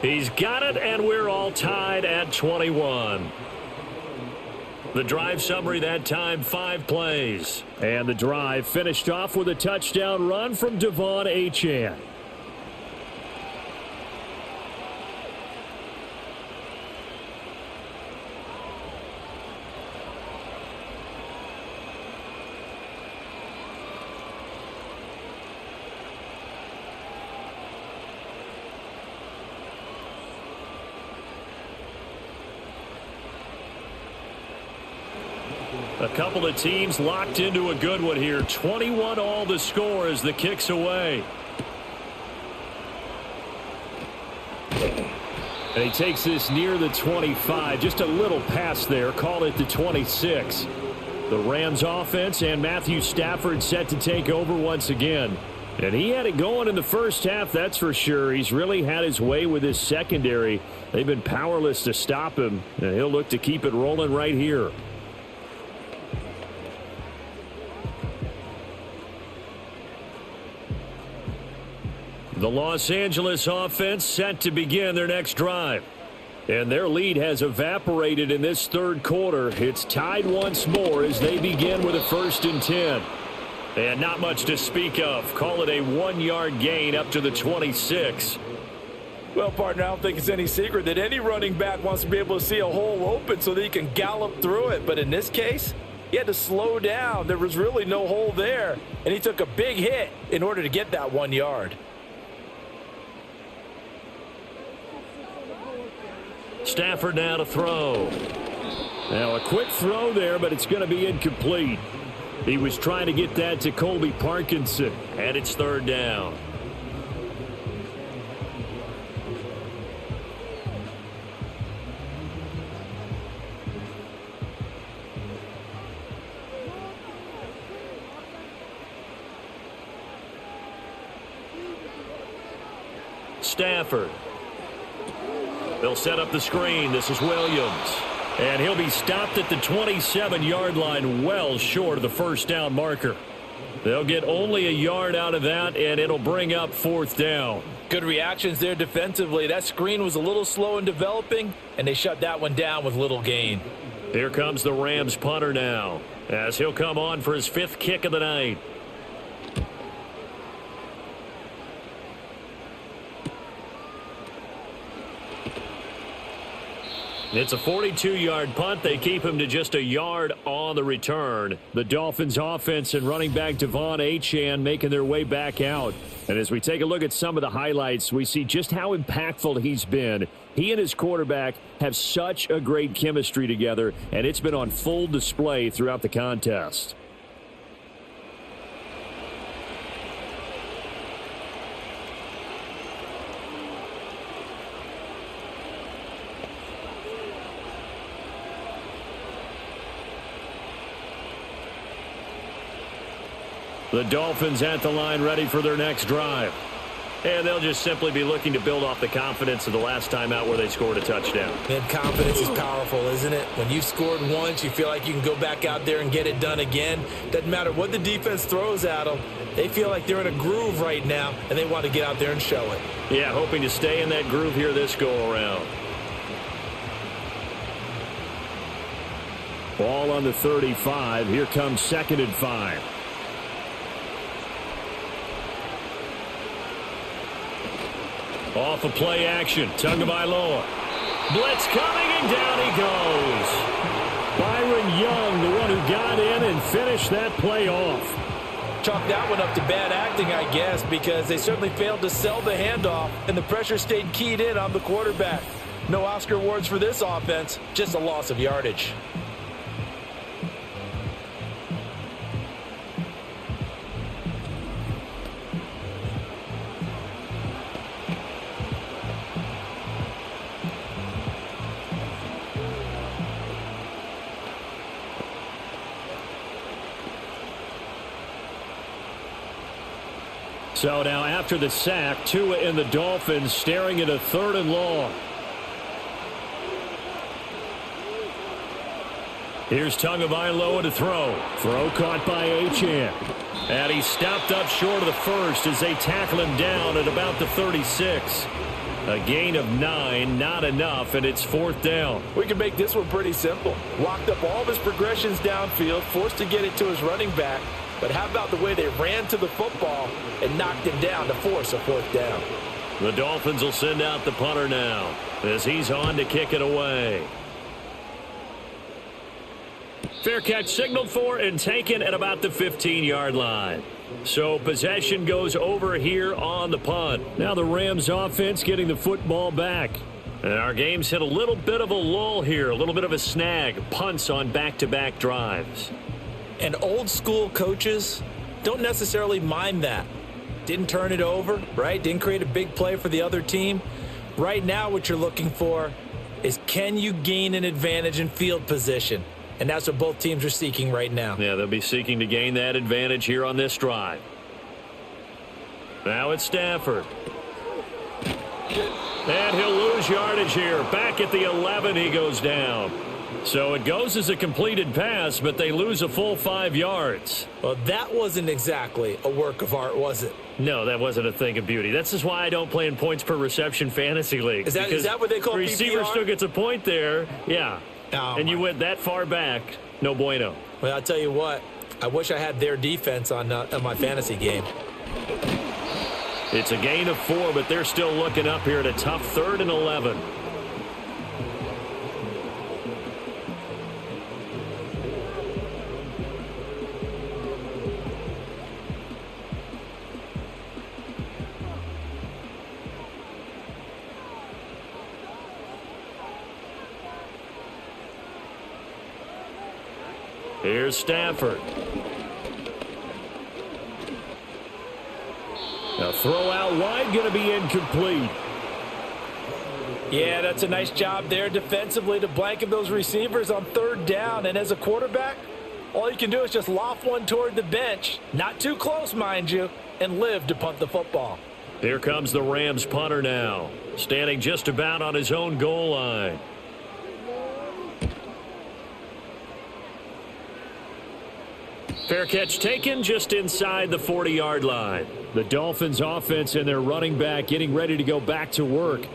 He's got it, and we're all tied at 21. The drive summary that time, 5 plays. And the drive finished off with a touchdown run from Devon Achane. A couple of teams locked into a good one here. 21 all the score as the kick's away. And he takes this near the 25. Just a little pass there. Call it the 26. The Rams offense and Matthew Stafford set to take over once again. And he had it going in the first half, that's for sure. He's really had his way with his secondary. They've been powerless to stop him. And he'll look to keep it rolling right here. The Los Angeles offense set to begin their next drive. And their lead has evaporated in this 3rd quarter. It's tied once more as they begin with a 1st and 10. And not much to speak of. Call it a 1-yard gain up to the 26. Well, partner, I don't think it's any secret that any running back wants to be able to see a hole open so that he can gallop through it. But in this case, he had to slow down. There was really no hole there. And he took a big hit in order to get that 1 yard. Stafford now to throw. Now a quick throw there, but it's going to be incomplete. He was trying to get that to Colby Parkinson, and it's 3rd down. Stafford. They'll set up the screen. This is Williams. And he'll be stopped at the 27-yard line, well short of the 1st down marker. They'll get only a yard out of that, and it'll bring up 4th down. Good reactions there defensively. That screen was a little slow in developing, and they shut that one down with little gain. Here comes the Rams punter now, as he'll come on for his 5th kick of the night. It's a 42-yard punt. They keep him to just a yard on the return. The Dolphins offense and running back Devon Achane making their way back out. And as we take a look at some of the highlights, we see just how impactful he's been. He and his quarterback have such a great chemistry together, and it's been on full display throughout the contest. The Dolphins at the line ready for their next drive. And they'll just simply be looking to build off the confidence of the last time out where they scored a touchdown. And confidence is powerful, isn't it? When you've scored once, you feel like you can go back out there and get it done again. Doesn't matter what the defense throws at them. They feel like they're in a groove right now, and they want to get out there and show it. Yeah, hoping to stay in that groove here this go-around. Ball on the 35. Here comes 2nd and 5. Off of play action. Tagovailoa. Blitz coming, and down he goes. Byron Young, the one who got in and finished that play off. Chalk that one up to bad acting, I guess, because they certainly failed to sell the handoff, and the pressure stayed keyed in on the quarterback. No Oscar awards for this offense, just a loss of yardage. So now after the sack, Tua and the Dolphins staring at a 3rd and long. Here's Tagovailoa to throw. Throw caught by Achane. And he stopped up short of the first as they tackle him down at about the 36. A gain of 9, not enough, and it's 4th down. We can make this one pretty simple. Locked up all of his progressions downfield, forced to get it to his running back. But how about the way they ran to the football and knocked him down to force a 4th down? The Dolphins will send out the punter now as he's on to kick it away. Fair catch signaled for and taken at about the 15-yard line. So possession goes over here on the punt. Now the Rams offense getting the football back. And our game's hit a little bit of a lull here, a little bit of a snag. Punts on back-to-back drives. And old school coaches don't necessarily mind that. Didn't turn it over, right? Didn't create a big play for the other team. Right now what you're looking for is, can you gain an advantage in field position? And that's what both teams are seeking right now. Yeah, they'll be seeking to gain that advantage here on this drive. Now it's Stafford. And he'll lose yardage here. Back at the 11, he goes down. So it goes as a completed pass, but they lose a full 5 yards. Well, that wasn't exactly a work of art, was it? No, that wasn't a thing of beauty. That's just why I don't play in points per reception fantasy leagues. Is that what they call PPR? The receiver still gets a point there. Yeah. Oh, and you went that far back. No bueno. Well, I'll tell you what. I wish I had their defense on my fantasy game. It's a gain of 4, but they're still looking up here at a tough 3rd and 11. Here's Stafford. A throw out wide, going to be incomplete. Yeah, that's a nice job there defensively to blanket those receivers on 3rd down. And as a quarterback, all you can do is just loft one toward the bench. Not too close, mind you, and live to punt the football. Here comes the Rams punter now, standing just about on his own goal line. Fair catch taken just inside the 40-yard line. The Dolphins offense and their running back getting ready to go back to work.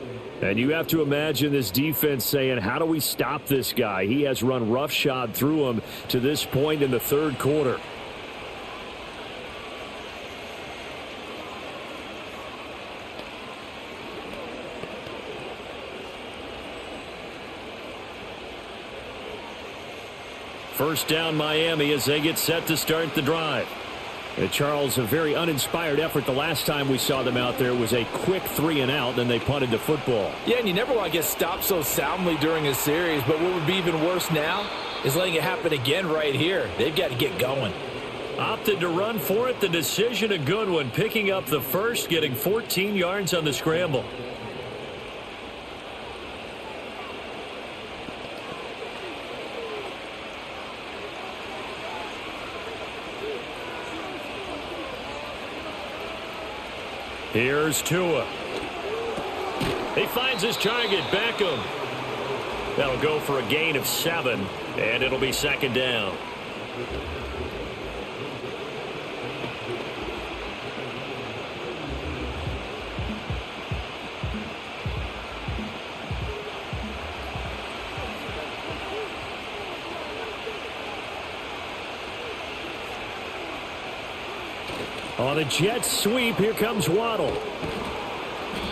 And you have to imagine this defense saying, how do we stop this guy? He has run roughshod through him to this point in the 3rd quarter. First down Miami as they get set to start the drive. And Charles, a very uninspired effort. The last time we saw them out there was a quick 3 and out, then they punted the football. Yeah, and you never want to get stopped so soundly during a series, but what would be even worse now is letting it happen again right here. They've got to get going. Opted to run for it. The decision a good one, picking up the first, getting 14 yards on the scramble. Here's Tua. He finds his target, Beckham. That'll go for a gain of 7, and it'll be 2nd down. On a jet sweep, here comes Waddle.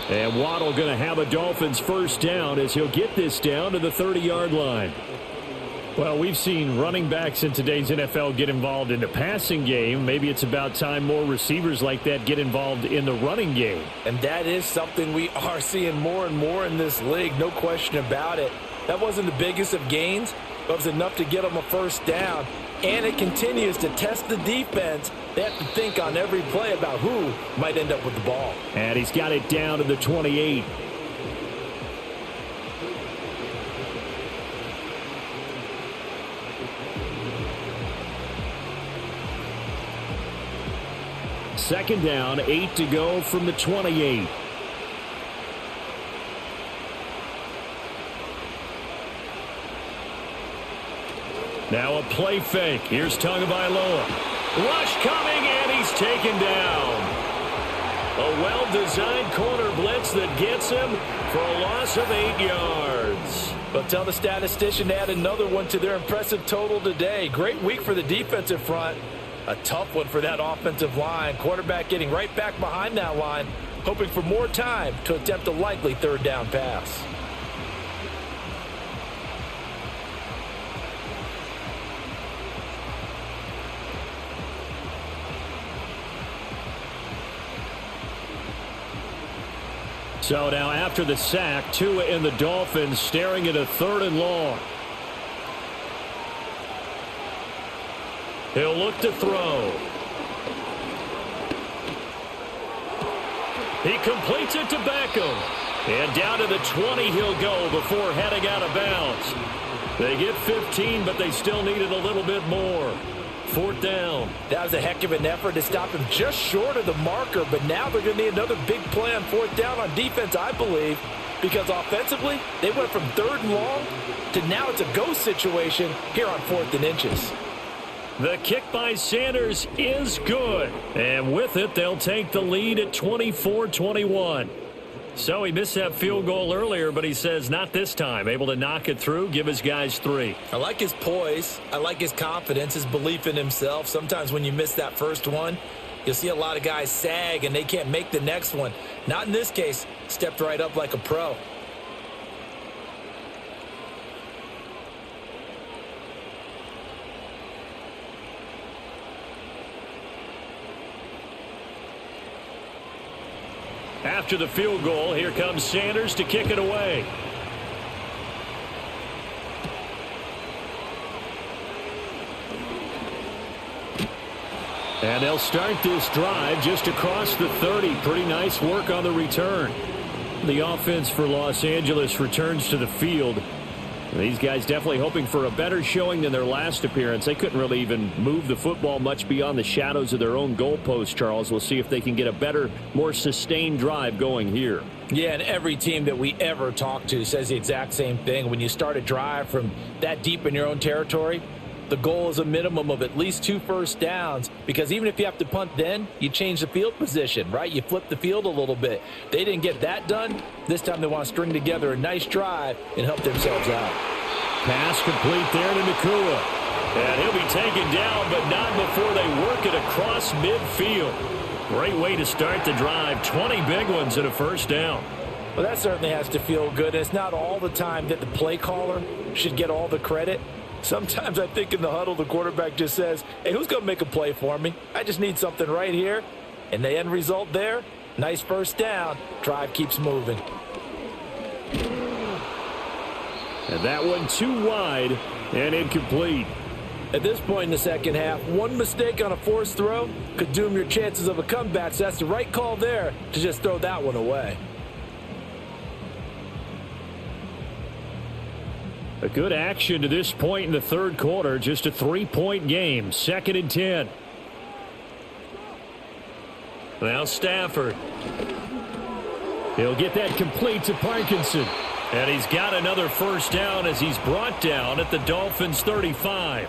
And Waddle going to have a Dolphins first down as he'll get this down to the 30-yard line. Well, we've seen running backs in today's NFL get involved in the passing game. Maybe it's about time more receivers like that get involved in the running game. And that is something we are seeing more and more in this league, no question about it. That wasn't the biggest of gains, but it was enough to get them a first down. And it continues to test the defense. They have to think on every play about who might end up with the ball. And he's got it down to the 28. Second down, 8 to go from the 28. Now a play fake. Here's Tagovailoa. Rush coming, and he's taken down. A well-designed corner blitz that gets him for a loss of 8 yards. But tell the statistician to add another one to their impressive total today. Great week for the defensive front. A tough one for that offensive line. Quarterback getting right back behind that line, hoping for more time to attempt a likely third down pass. So now after the sack, Tua and the Dolphins staring at a 3rd and long. He'll look to throw. He completes it to Beckham. And down to the 20 he'll go before heading out of bounds. They get 15, but they still needed a little bit more. 4th down. That was a heck of an effort to stop him just short of the marker, but now they're going to need another big play on 4th down on defense, I believe, because offensively, they went from 3rd and long to now it's a go situation here on 4th and inches. The kick by Sanders is good. And with it, they'll take the lead at 24-21. So he missed that field goal earlier, but he says not this time. Able to knock it through, give his guys 3. I like his poise. I like his confidence, his belief in himself. Sometimes when you miss that first one, you'll see a lot of guys sag and they can't make the next one. Not in this case. Stepped right up like a pro. After the field goal, here comes Sanders to kick it away. And they'll start this drive just across the 30. Pretty nice work on the return. The offense for Los Angeles returns to the field. These guys definitely hoping for a better showing than their last appearance. They couldn't really even move the football much beyond the shadows of their own goalpost, Charles. We'll see if they can get a better, more sustained drive going here. Yeah, and every team that we ever talk to says the exact same thing. When you start a drive from that deep in your own territory, the goal is a minimum of at least 2 first downs, because even if you have to punt then, you change the field position, right? You flip the field a little bit. They didn't get that done. This time they want to string together a nice drive and help themselves out. Pass complete there to Nakua. And he'll be taken down, but not before they work it across midfield. Great way to start the drive. 20 big ones and a first down. Well, that certainly has to feel good. It's not all the time that the play caller should get all the credit. Sometimes I think in the huddle, the quarterback just says, hey, who's going to make a play for me? I just need something right here. And the end result there, nice first down. Drive keeps moving. And that one too wide and incomplete. At this point in the second half, one mistake on a forced throw could doom your chances of a comeback. So that's the right call there to just throw that one away. A good action to this point in the third quarter. Just a 3-point game. 2nd and 10. Now Stafford. He'll get that complete to Parkinson. And he's got another first down as he's brought down at the Dolphins' 35.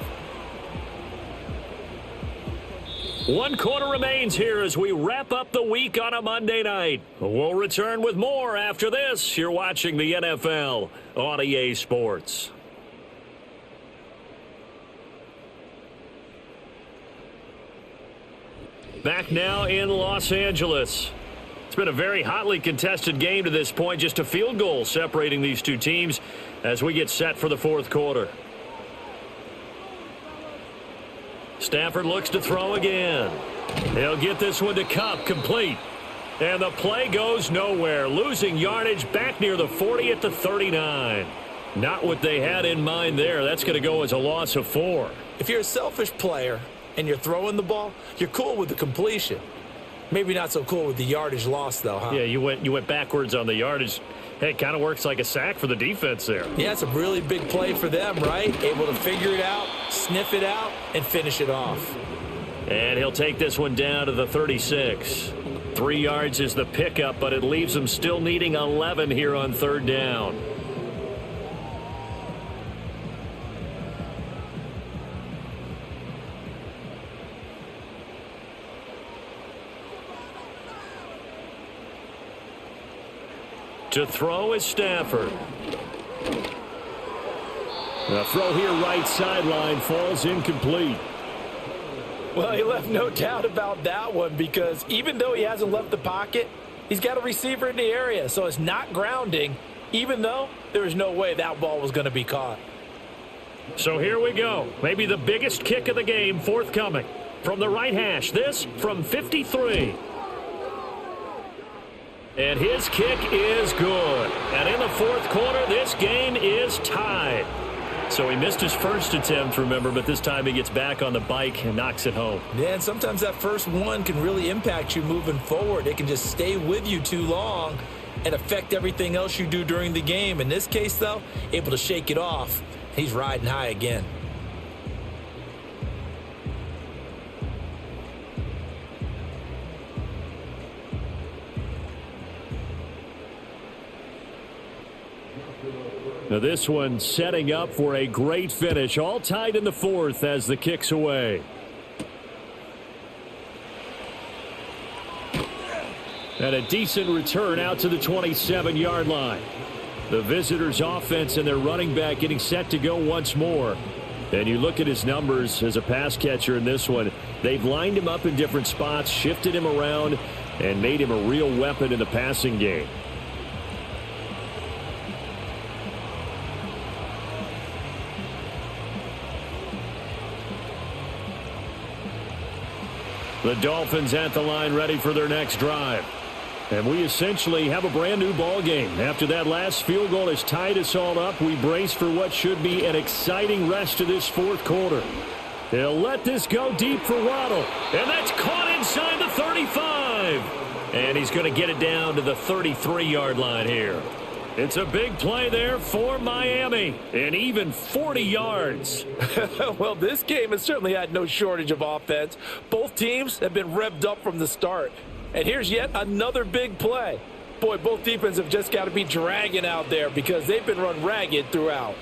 1 quarter remains here as we wrap up the week on a Monday night. We'll return with more after this. You're watching the NFL on EA Sports. back now in Los Angeles. It's been a very hotly contested game to this point. Just a field goal separating these two teams as we get set for the fourth quarter. Stafford looks to throw again. He'll get this one to Kupp, complete. And the play goes nowhere, losing yardage back near the 40 at the 39. Not what they had in mind there. That's going to go as a loss of 4. If you're a selfish player and you're throwing the ball, you're cool with the completion. Maybe not so cool with the yardage loss, though, huh? Yeah, you went backwards on the yardage. Hey, it kind of works like a sack for the defense there. Yeah, it's a really big play for them, right? Able to figure it out, sniff it out, and finish it off. And he'll take this one down to the 36. 3 yards is the pickup, but it leaves them still needing 11 here on third down. To throw is Stafford. The throw here right sideline falls incomplete. Well, he left no doubt about that one because even though he hasn't left the pocket, he's got a receiver in the area, so it's not grounding, even though there was no way that ball was going to be caught. So here we go. Maybe the biggest kick of the game forthcoming. From the right hash, this from 53. And his kick is good. And in the fourth quarter, this game is tied. So he missed his first attempt, remember, but this time he gets back on the bike and knocks it home. Yeah, and sometimes that first one can really impact you moving forward. It can just stay with you too long and affect everything else you do during the game. In this case, though, able to shake it off. He's riding high again. Now this one setting up for a great finish. All tied in the fourth as the kick's away. And a decent return out to the 27-yard line. The visitors' offense and their running back getting set to go once more. And you look at his numbers as a pass catcher in this one. They've lined him up in different spots, shifted him around, and made him a real weapon in the passing game. The Dolphins at the line ready for their next drive. And we essentially have a brand new ball game. After that last field goal has tied us all up, we brace for what should be an exciting rest of this fourth quarter. He'll let this go deep for Waddle. And that's caught inside the 35. And he's going to get it down to the 33-yard line here. It's a big play there for Miami, and even 40 yards. Well, this game has certainly had no shortage of offense. Both teams have been revved up from the start. And here's yet another big play. Boy, both defenses have just got to be dragging out there because they've been run ragged throughout.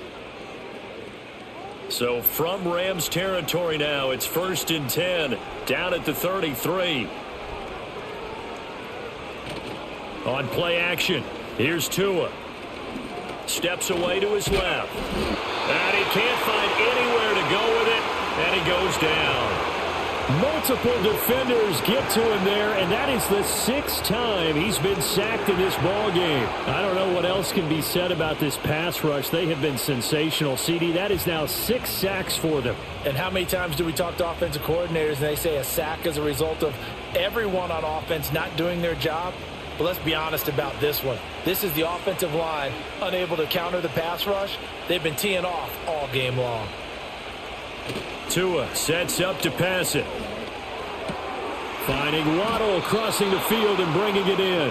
So from Rams territory now, it's 1st and 10, down at the 33. On play action, here's Tua. Steps away to his left. And he can't find anywhere to go with it, and he goes down. Multiple defenders get to him there, and that is the 6th time he's been sacked in this ball game. I don't know what else can be said about this pass rush. They have been sensational. CD, that is now 6 sacks for them. And how many times do we talk to offensive coordinators and they say a sack is a result of everyone on offense not doing their job? But let's be honest about this one. This is the offensive line unable to counter the pass rush. They've been teeing off all game long. Tua sets up to pass it. Finding Waddle crossing the field and bringing it in.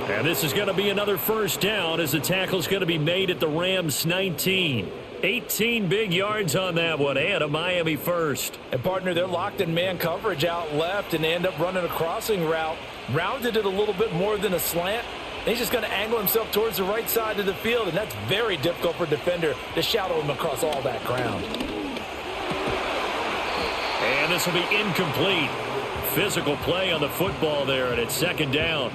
And this is going to be another first down as the tackle's going to be made at the Rams 19. 18 big yards on that one, and a Miami first. And, partner, they're locked in man coverage out left, and they end up running a crossing route. Rounded it a little bit more than a slant. And he's just going to angle himself towards the right side of the field, and that's very difficult for a defender to shadow him across all that ground. And this will be incomplete. Physical play on the football there, and it's 2nd down.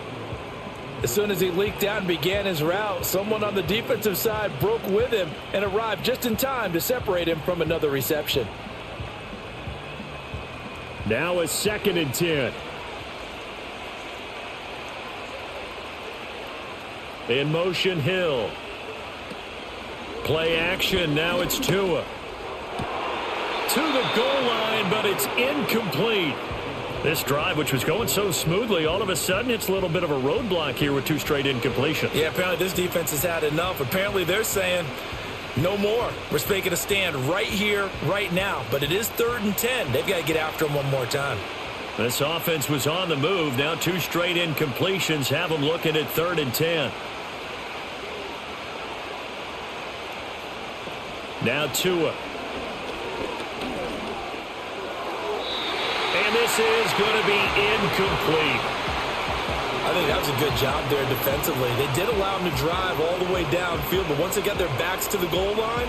As soon as he leaked out and began his route, someone on the defensive side broke with him and arrived just in time to separate him from another reception. Now a 2nd and 10. In motion, Hill. Play action. Now it's Tua. To the goal line, but it's incomplete. This drive, which was going so smoothly, all of a sudden it's a little bit of a roadblock here with 2 straight incompletions. Yeah, apparently this defense has had enough. Apparently they're saying no more. We're making a stand right here, right now. But it is 3rd and 10. They've got to get after him one more time. This offense was on the move. Now 2 straight incompletions have them looking at 3rd and 10. Now Tua. And this is going to be incomplete. I think that was a good job there defensively. They did allow them to drive all the way downfield, but once they got their backs to the goal line,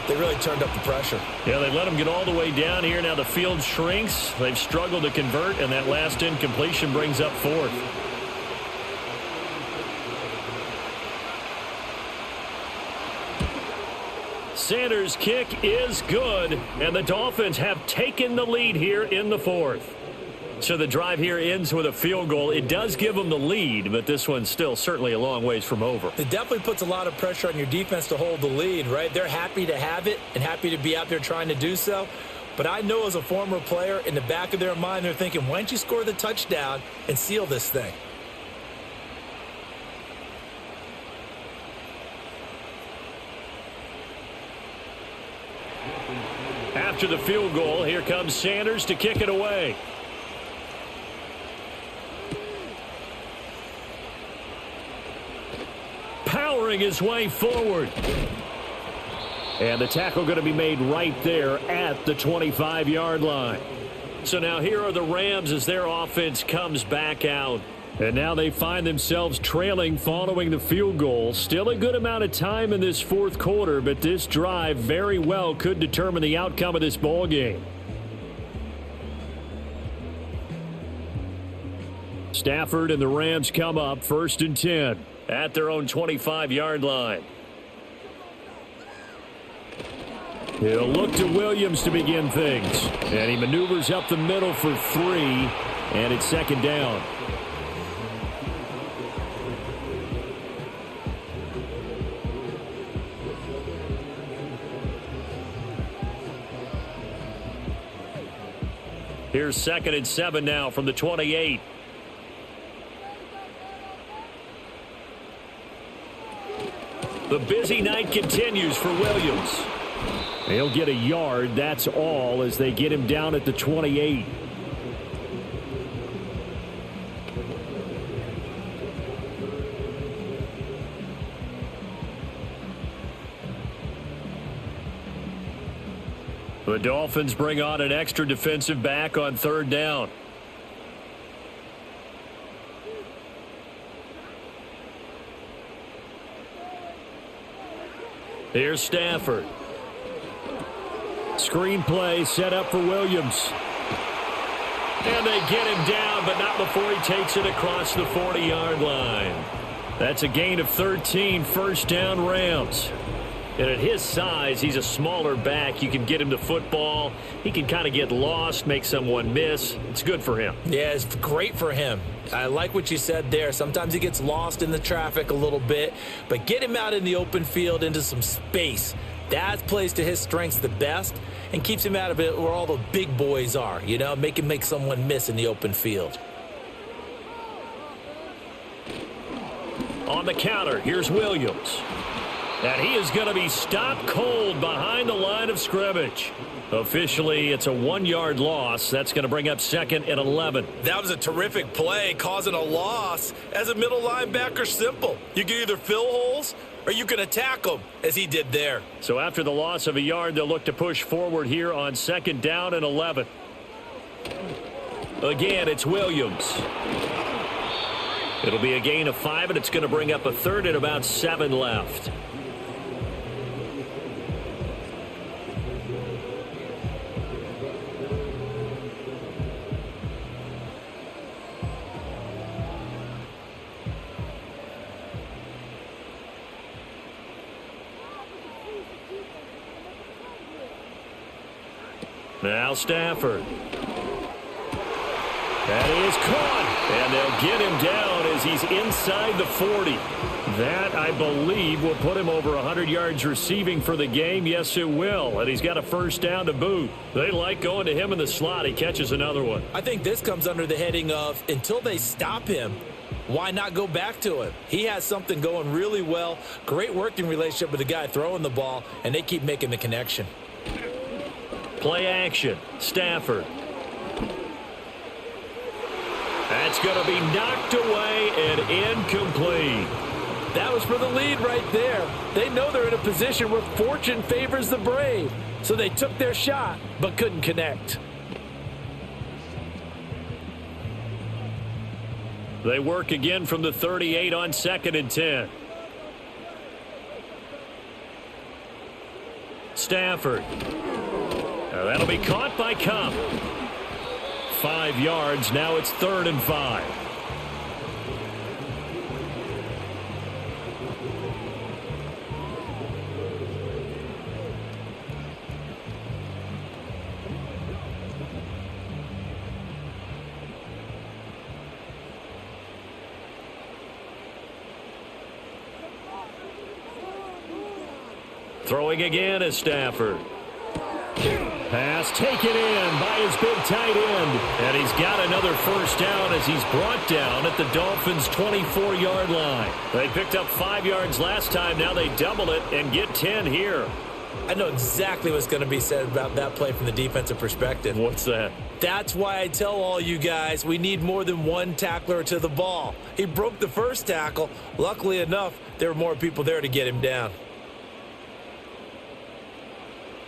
they really turned up the pressure. Yeah, they let them get all the way down here. Now the field shrinks. They've struggled to convert, and that last incompletion brings up 4th. Sanders' kick is good, and the Dolphins have taken the lead here in the 4th. So the drive here ends with a field goal. It does give them the lead, but this one's still certainly a long ways from over. It definitely puts a lot of pressure on your defense to hold the lead, right? They're happy to have it and happy to be out there trying to do so. But I know as a former player, in the back of their mind, they're thinking, why don't you score the touchdown and seal this thing? After the field goal, here comes Sanders to kick it away. Powering his way forward. And the tackle going to be made right there at the 25-yard line. So now here are the Rams as their offense comes back out. And now they find themselves trailing following the field goal. Still a good amount of time in this 4th quarter, but this drive very well could determine the outcome of this ball game. Stafford and the Rams come up 1st and 10 at their own 25-yard line. He'll look to Williams to begin things. And he maneuvers up the middle for 3, and it's 2nd down. Here's 2nd and 7 now from the 28. The busy night continues for Williams. He'll get a yard, that's all, as they get him down at the 28. The Dolphins bring on an extra defensive back on 3rd down. Here's Stafford. Screen play set up for Williams. And they get him down, but not before he takes it across the 40-yard line. That's a gain of 13, 1st down Rams. And at his size, he's a smaller back. You can get him the football. He can kind of get lost, make someone miss. It's good for him. Yeah, it's great for him. I like what you said there. Sometimes he gets lost in the traffic a little bit, but get him out in the open field into some space. That plays to his strengths the best and keeps him out of it where all the big boys are, you know, make him make someone miss in the open field. On the counter, here's Williams. And he is going to be stopped cold behind the line of scrimmage. Officially, it's a 1-yard loss. That's going to bring up 2nd and 11. That was a terrific play, causing a loss. As a middle linebacker, simple. You can either fill holes or you can attack them, as he did there. So after the loss of a yard, they'll look to push forward here on 2nd down and 11. Again, it's Williams. It'll be a gain of 5, and it's going to bring up a 3rd and about 7 left. Now Stafford. That is caught. And they'll get him down as he's inside the 40. That, I believe, will put him over 100 yards receiving for the game. Yes, it will. And he's got a first down to boot. They like going to him in the slot. He catches another one. I think this comes under the heading of until they stop him, why not go back to him? He has something going really well. Great working relationship with the guy throwing the ball, and they keep making the connection. Play action. Stafford. That's going to be knocked away and incomplete. That was for the lead right there. They know they're in a position where fortune favors the brave. So they took their shot, but couldn't connect. They work again from the 38 on 2nd and 10. Stafford. Now that'll be caught by Cup. 5 yards. Now it's 3rd and 5. Throwing again is Stafford. Pass taken in by his big tight end. And he's got another first down as he's brought down at the Dolphins' 24-yard line. They picked up 5 yards last time. Now they double it and get 10 here. I know exactly what's going to be said about that play from the defensive perspective. What's that? That's why I tell all you guys we need more than one tackler to the ball. He broke the first tackle. Luckily enough, there were more people there to get him down.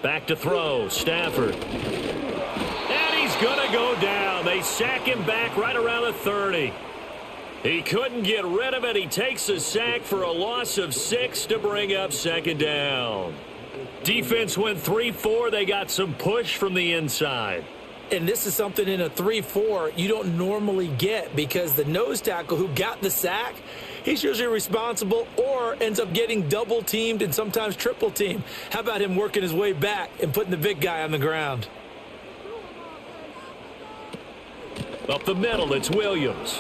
Back to throw, Stafford. And he's going to go down. They sack him back right around the 30. He couldn't get rid of it. He takes a sack for a loss of 6 to bring up 2nd down. Defense went 3-4. They got some push from the inside. And this is something in a 3-4 you don't normally get because the nose tackle who got the sack, he's usually responsible or ends up getting double teamed and sometimes triple teamed. How about him working his way back and putting the big guy on the ground? Up the middle, it's Williams.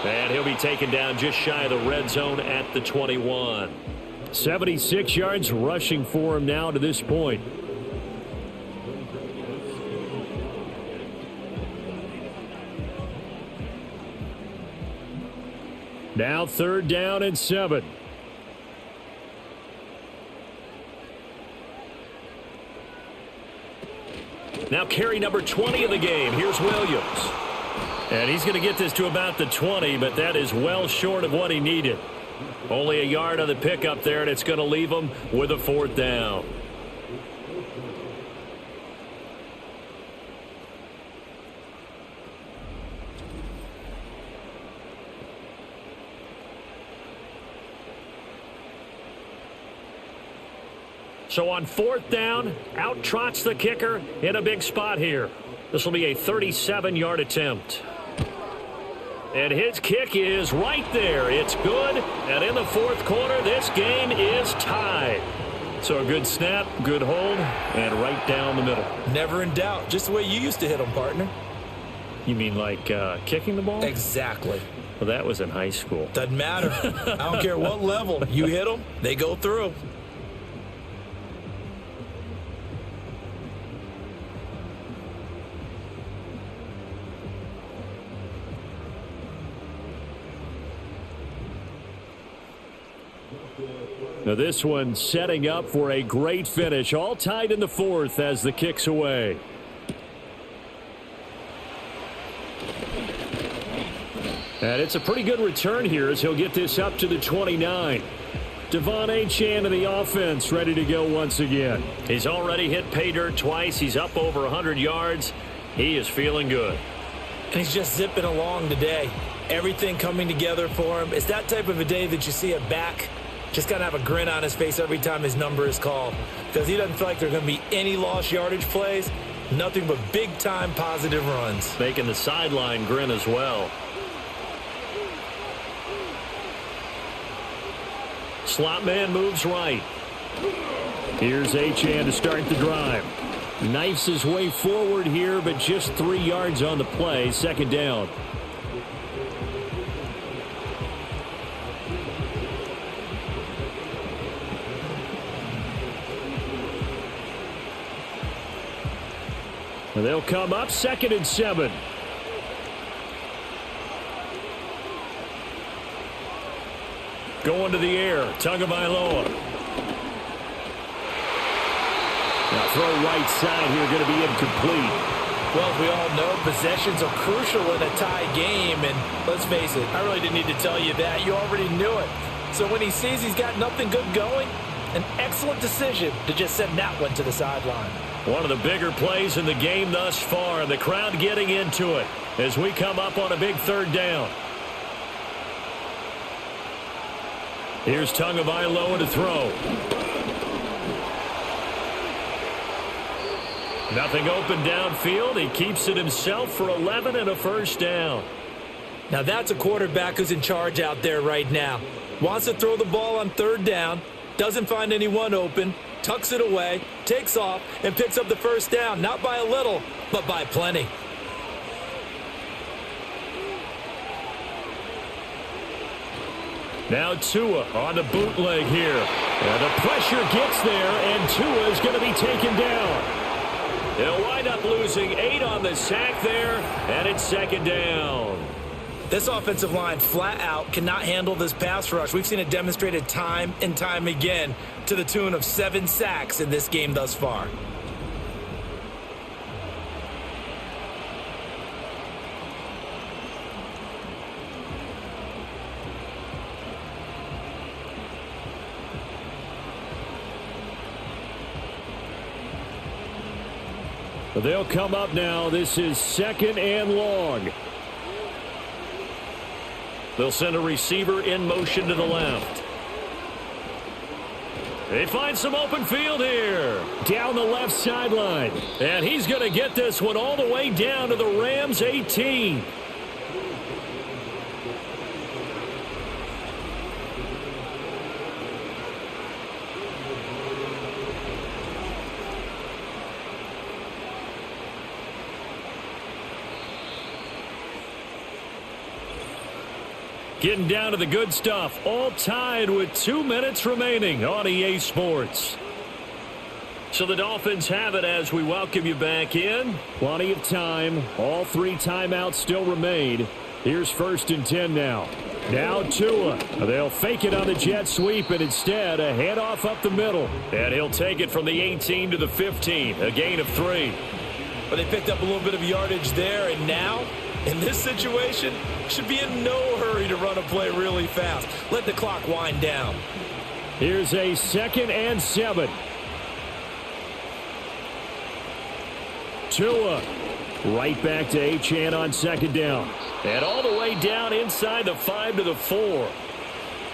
And he'll be taken down just shy of the red zone at the 21. 76 yards rushing for him now to this point. Now 3rd down and 7. Now carry number 20 of the game. Here's Williams. And he's going to get this to about the 20, but that is well short of what he needed. Only a yard on the pickup there, and it's going to leave him with a 4th down. So on 4th down, out trots the kicker in a big spot here. This will be a 37-yard attempt. And his kick is right there. It's good. And in the 4th quarter, this game is tied. So a good snap, good hold, and right down the middle. Never in doubt. Just the way you used to hit them, partner. You mean like kicking the ball? Exactly. Well, that was in high school. Doesn't matter. I don't care what level. You hit them, they go through. Now this one setting up for a great finish. All tied in the 4th as the kick's away. And it's a pretty good return here as he'll get this up to the 29. Devon Achane in the offense ready to go once again. He's already hit pay dirt twice. He's up over 100 yards. He is feeling good. And he's just zipping along today. Everything coming together for him. It's that type of a day that you see a back just got to have a grin on his face every time his number is called because he doesn't feel like there are going to be any lost yardage plays, nothing but big-time positive runs. Making the sideline grin as well. Slot man moves right. Here's Achane to start the drive. Knifes his way forward here, but just 3 yards on the play. 2nd down. They'll come up 2nd and 7. Going to the air. Tagovailoa. Now throw right side here, going to be incomplete. Well, we all know possessions are crucial in a tie game, and let's face it, I really didn't need to tell you that. You already knew it. So when he sees he's got nothing good going, an excellent decision to just send that one to the sideline. One of the bigger plays in the game thus far, and the crowd getting into it as we come up on a big 3rd down. Here's Tagovailoa to throw. Nothing open downfield. He keeps it himself for 11 and a 1st down. Now that's a quarterback who's in charge out there right now. Wants to throw the ball on 3rd down, doesn't find anyone open, tucks it away, takes off, and picks up the 1st down. Not by a little, but by plenty. Now Tua on the bootleg here. And the pressure gets there, and Tua is going to be taken down. They'll wind up losing 8 on the sack there, and it's 2nd down. This offensive line flat out cannot handle this pass rush. We've seen it demonstrated time and time again to the tune of 7 sacks in this game thus far. They'll come up now. This is 2nd and long. They'll send a receiver in motion to the left. They find some open field here. Down the left sideline. And he's going to get this one all the way down to the Rams' 18. Getting down to the good stuff. All tied with 2 minutes remaining on EA Sports. So the Dolphins have it as we welcome you back in. Plenty of time. All 3 timeouts still remain. Here's 1st and 10 now. Now Tua. They'll fake it on the jet sweep, and instead a handoff up the middle. And he'll take it from the 18 to the 15. A gain of 3. But they picked up a little bit of yardage there, and now in this situation, should be in no hurry to run a play really fast. Let the clock wind down. Here's a 2nd and 7. Tua right back to Achane on 2nd down. And all the way down inside the 5 to the 4.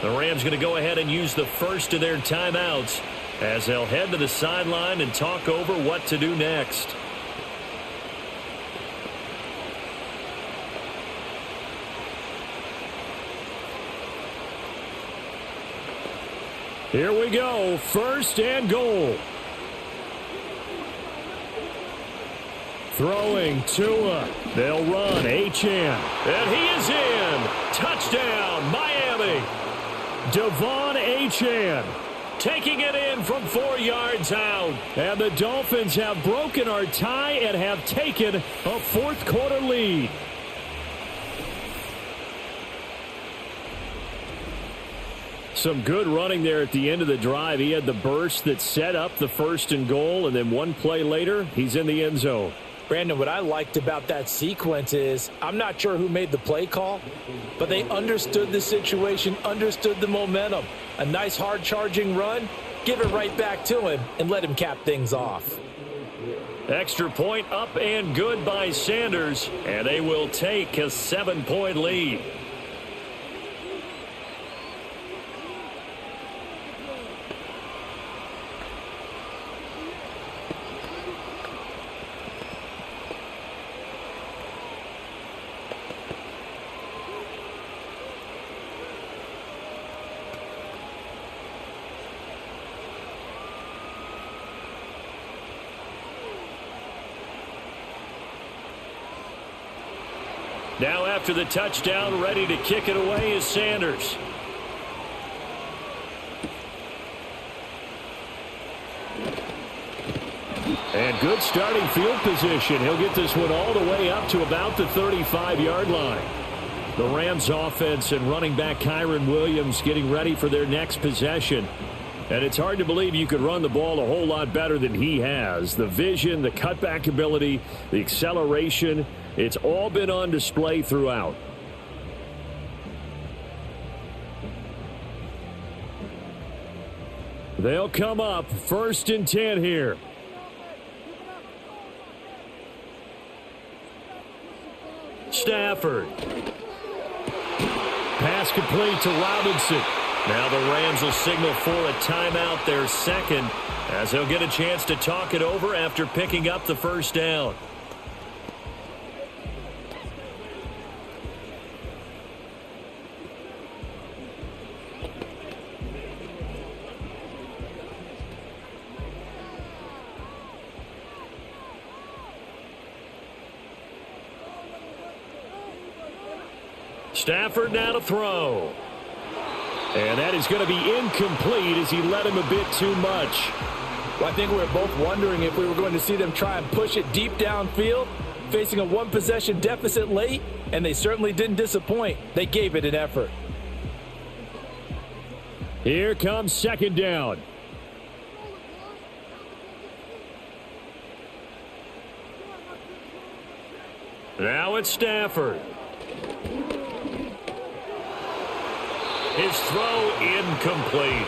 The Rams going to go ahead and use the first of their timeouts as they'll head to the sideline and talk over what to do next. Here we go. 1st and goal. Throwing Tua. They'll run Achane. And he is in. Touchdown, Miami. Devon Achane taking it in from 4 yards out. And the Dolphins have broken our tie and have taken a 4th quarter lead. Some good running there at the end of the drive. He had the burst that set up the 1st and goal, and then one play later, he's in the end zone. Brandon, what I liked about that sequence is I'm not sure who made the play call, but they understood the situation, understood the momentum. A nice hard-charging run, give it right back to him, and let him cap things off. Extra point up and good by Sanders, and they will take a 7-point lead. Now after the touchdown, ready to kick it away is Sanders. And good starting field position. He'll get this one all the way up to about the 35-yard line. The Rams offense and running back Kyron Williams getting ready for their next possession. And it's hard to believe you could run the ball a whole lot better than he has. The vision, the cutback ability, the acceleration, it's all been on display throughout. They'll come up 1st and 10 here. Stafford. Pass complete to Robinson. Now the Rams will signal for a timeout, their second, as they'll get a chance to talk it over after picking up the first down. Stafford now to throw. And that is going to be incomplete as he led him a bit too much. Well, I think we were both wondering if we were going to see them try and push it deep downfield, facing a one-possession deficit late, and they certainly didn't disappoint. They gave it an effort. Here comes 2nd down. Now it's Stafford. His throw incomplete.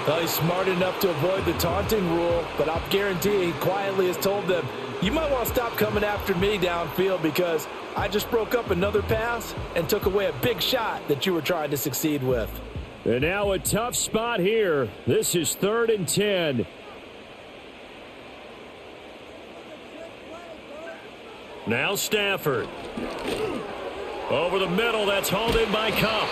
Well, he's smart enough to avoid the taunting rule, but I'll guarantee he quietly has told them, you might want to stop coming after me downfield because I just broke up another pass and took away a big shot that you were trying to succeed with. And now a tough spot here. This is 3rd and 10. Now Stafford. Over the middle, that's hauled in by Cup.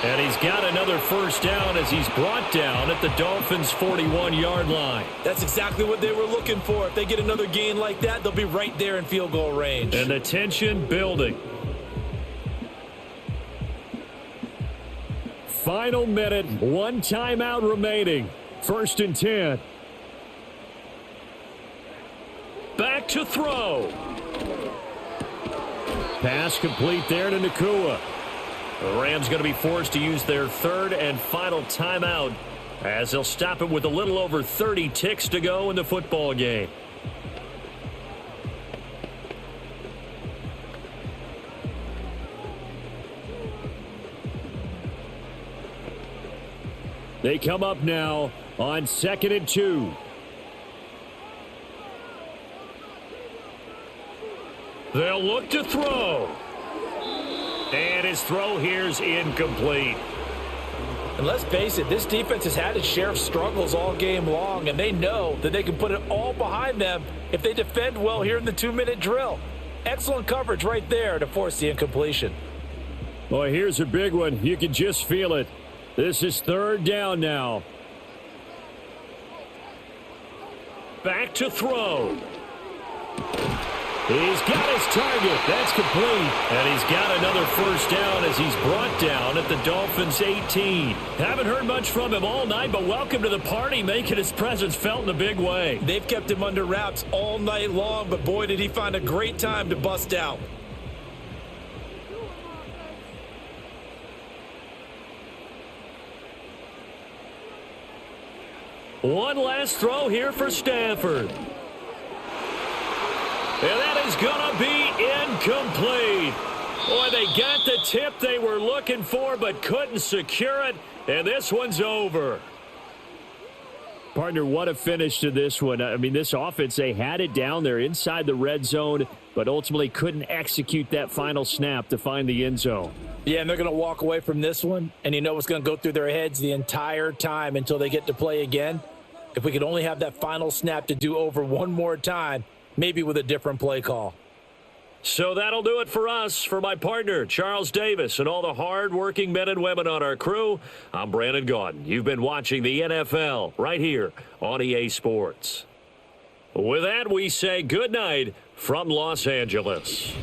And he's got another first down as he's brought down at the Dolphins' 41-yard line. That's exactly what they were looking for. If they get another gain like that, they'll be right there in field goal range. And the tension building. Final minute, 1 timeout remaining. 1st and 10. Back to throw. Pass complete there to Nakua. The Rams going to be forced to use their 3rd and final timeout as they'll stop it with a little over 30 ticks to go in the football game. They come up now on 2nd and 2. They'll look to throw. And his throw here's incomplete. And let's face it, this defense has had its share of struggles all game long, and they know that they can put it all behind them if they defend well here in the 2-minute drill. Excellent coverage right there to force the incompletion. Boy, here's a big one. You can just feel it. This is 3rd down now. Back to throw. He's got his target. That's complete. And he's got another first down as he's brought down at the Dolphins' 18. Haven't heard much from him all night, but welcome to the party, making his presence felt in a big way. They've kept him under wraps all night long, but boy, did he find a great time to bust out. One last throw here for Stafford. And that is going to be incomplete. Boy, they got the tip they were looking for but couldn't secure it, and this one's over. Partner, what a finish to this one. I mean, this offense, they had it down there inside the red zone, but ultimately couldn't execute that final snap to find the end zone. Yeah, and they're going to walk away from this one, and you know what's going to go through their heads the entire time until they get to play again. If we could only have that final snap to do over one more time, maybe with a different play call. So that'll do it for us. For my partner, Charles Davis, and all the hard-working men and women on our crew, I'm Brandon Gaudin. You've been watching the NFL right here on EA Sports. With that, we say good night from Los Angeles.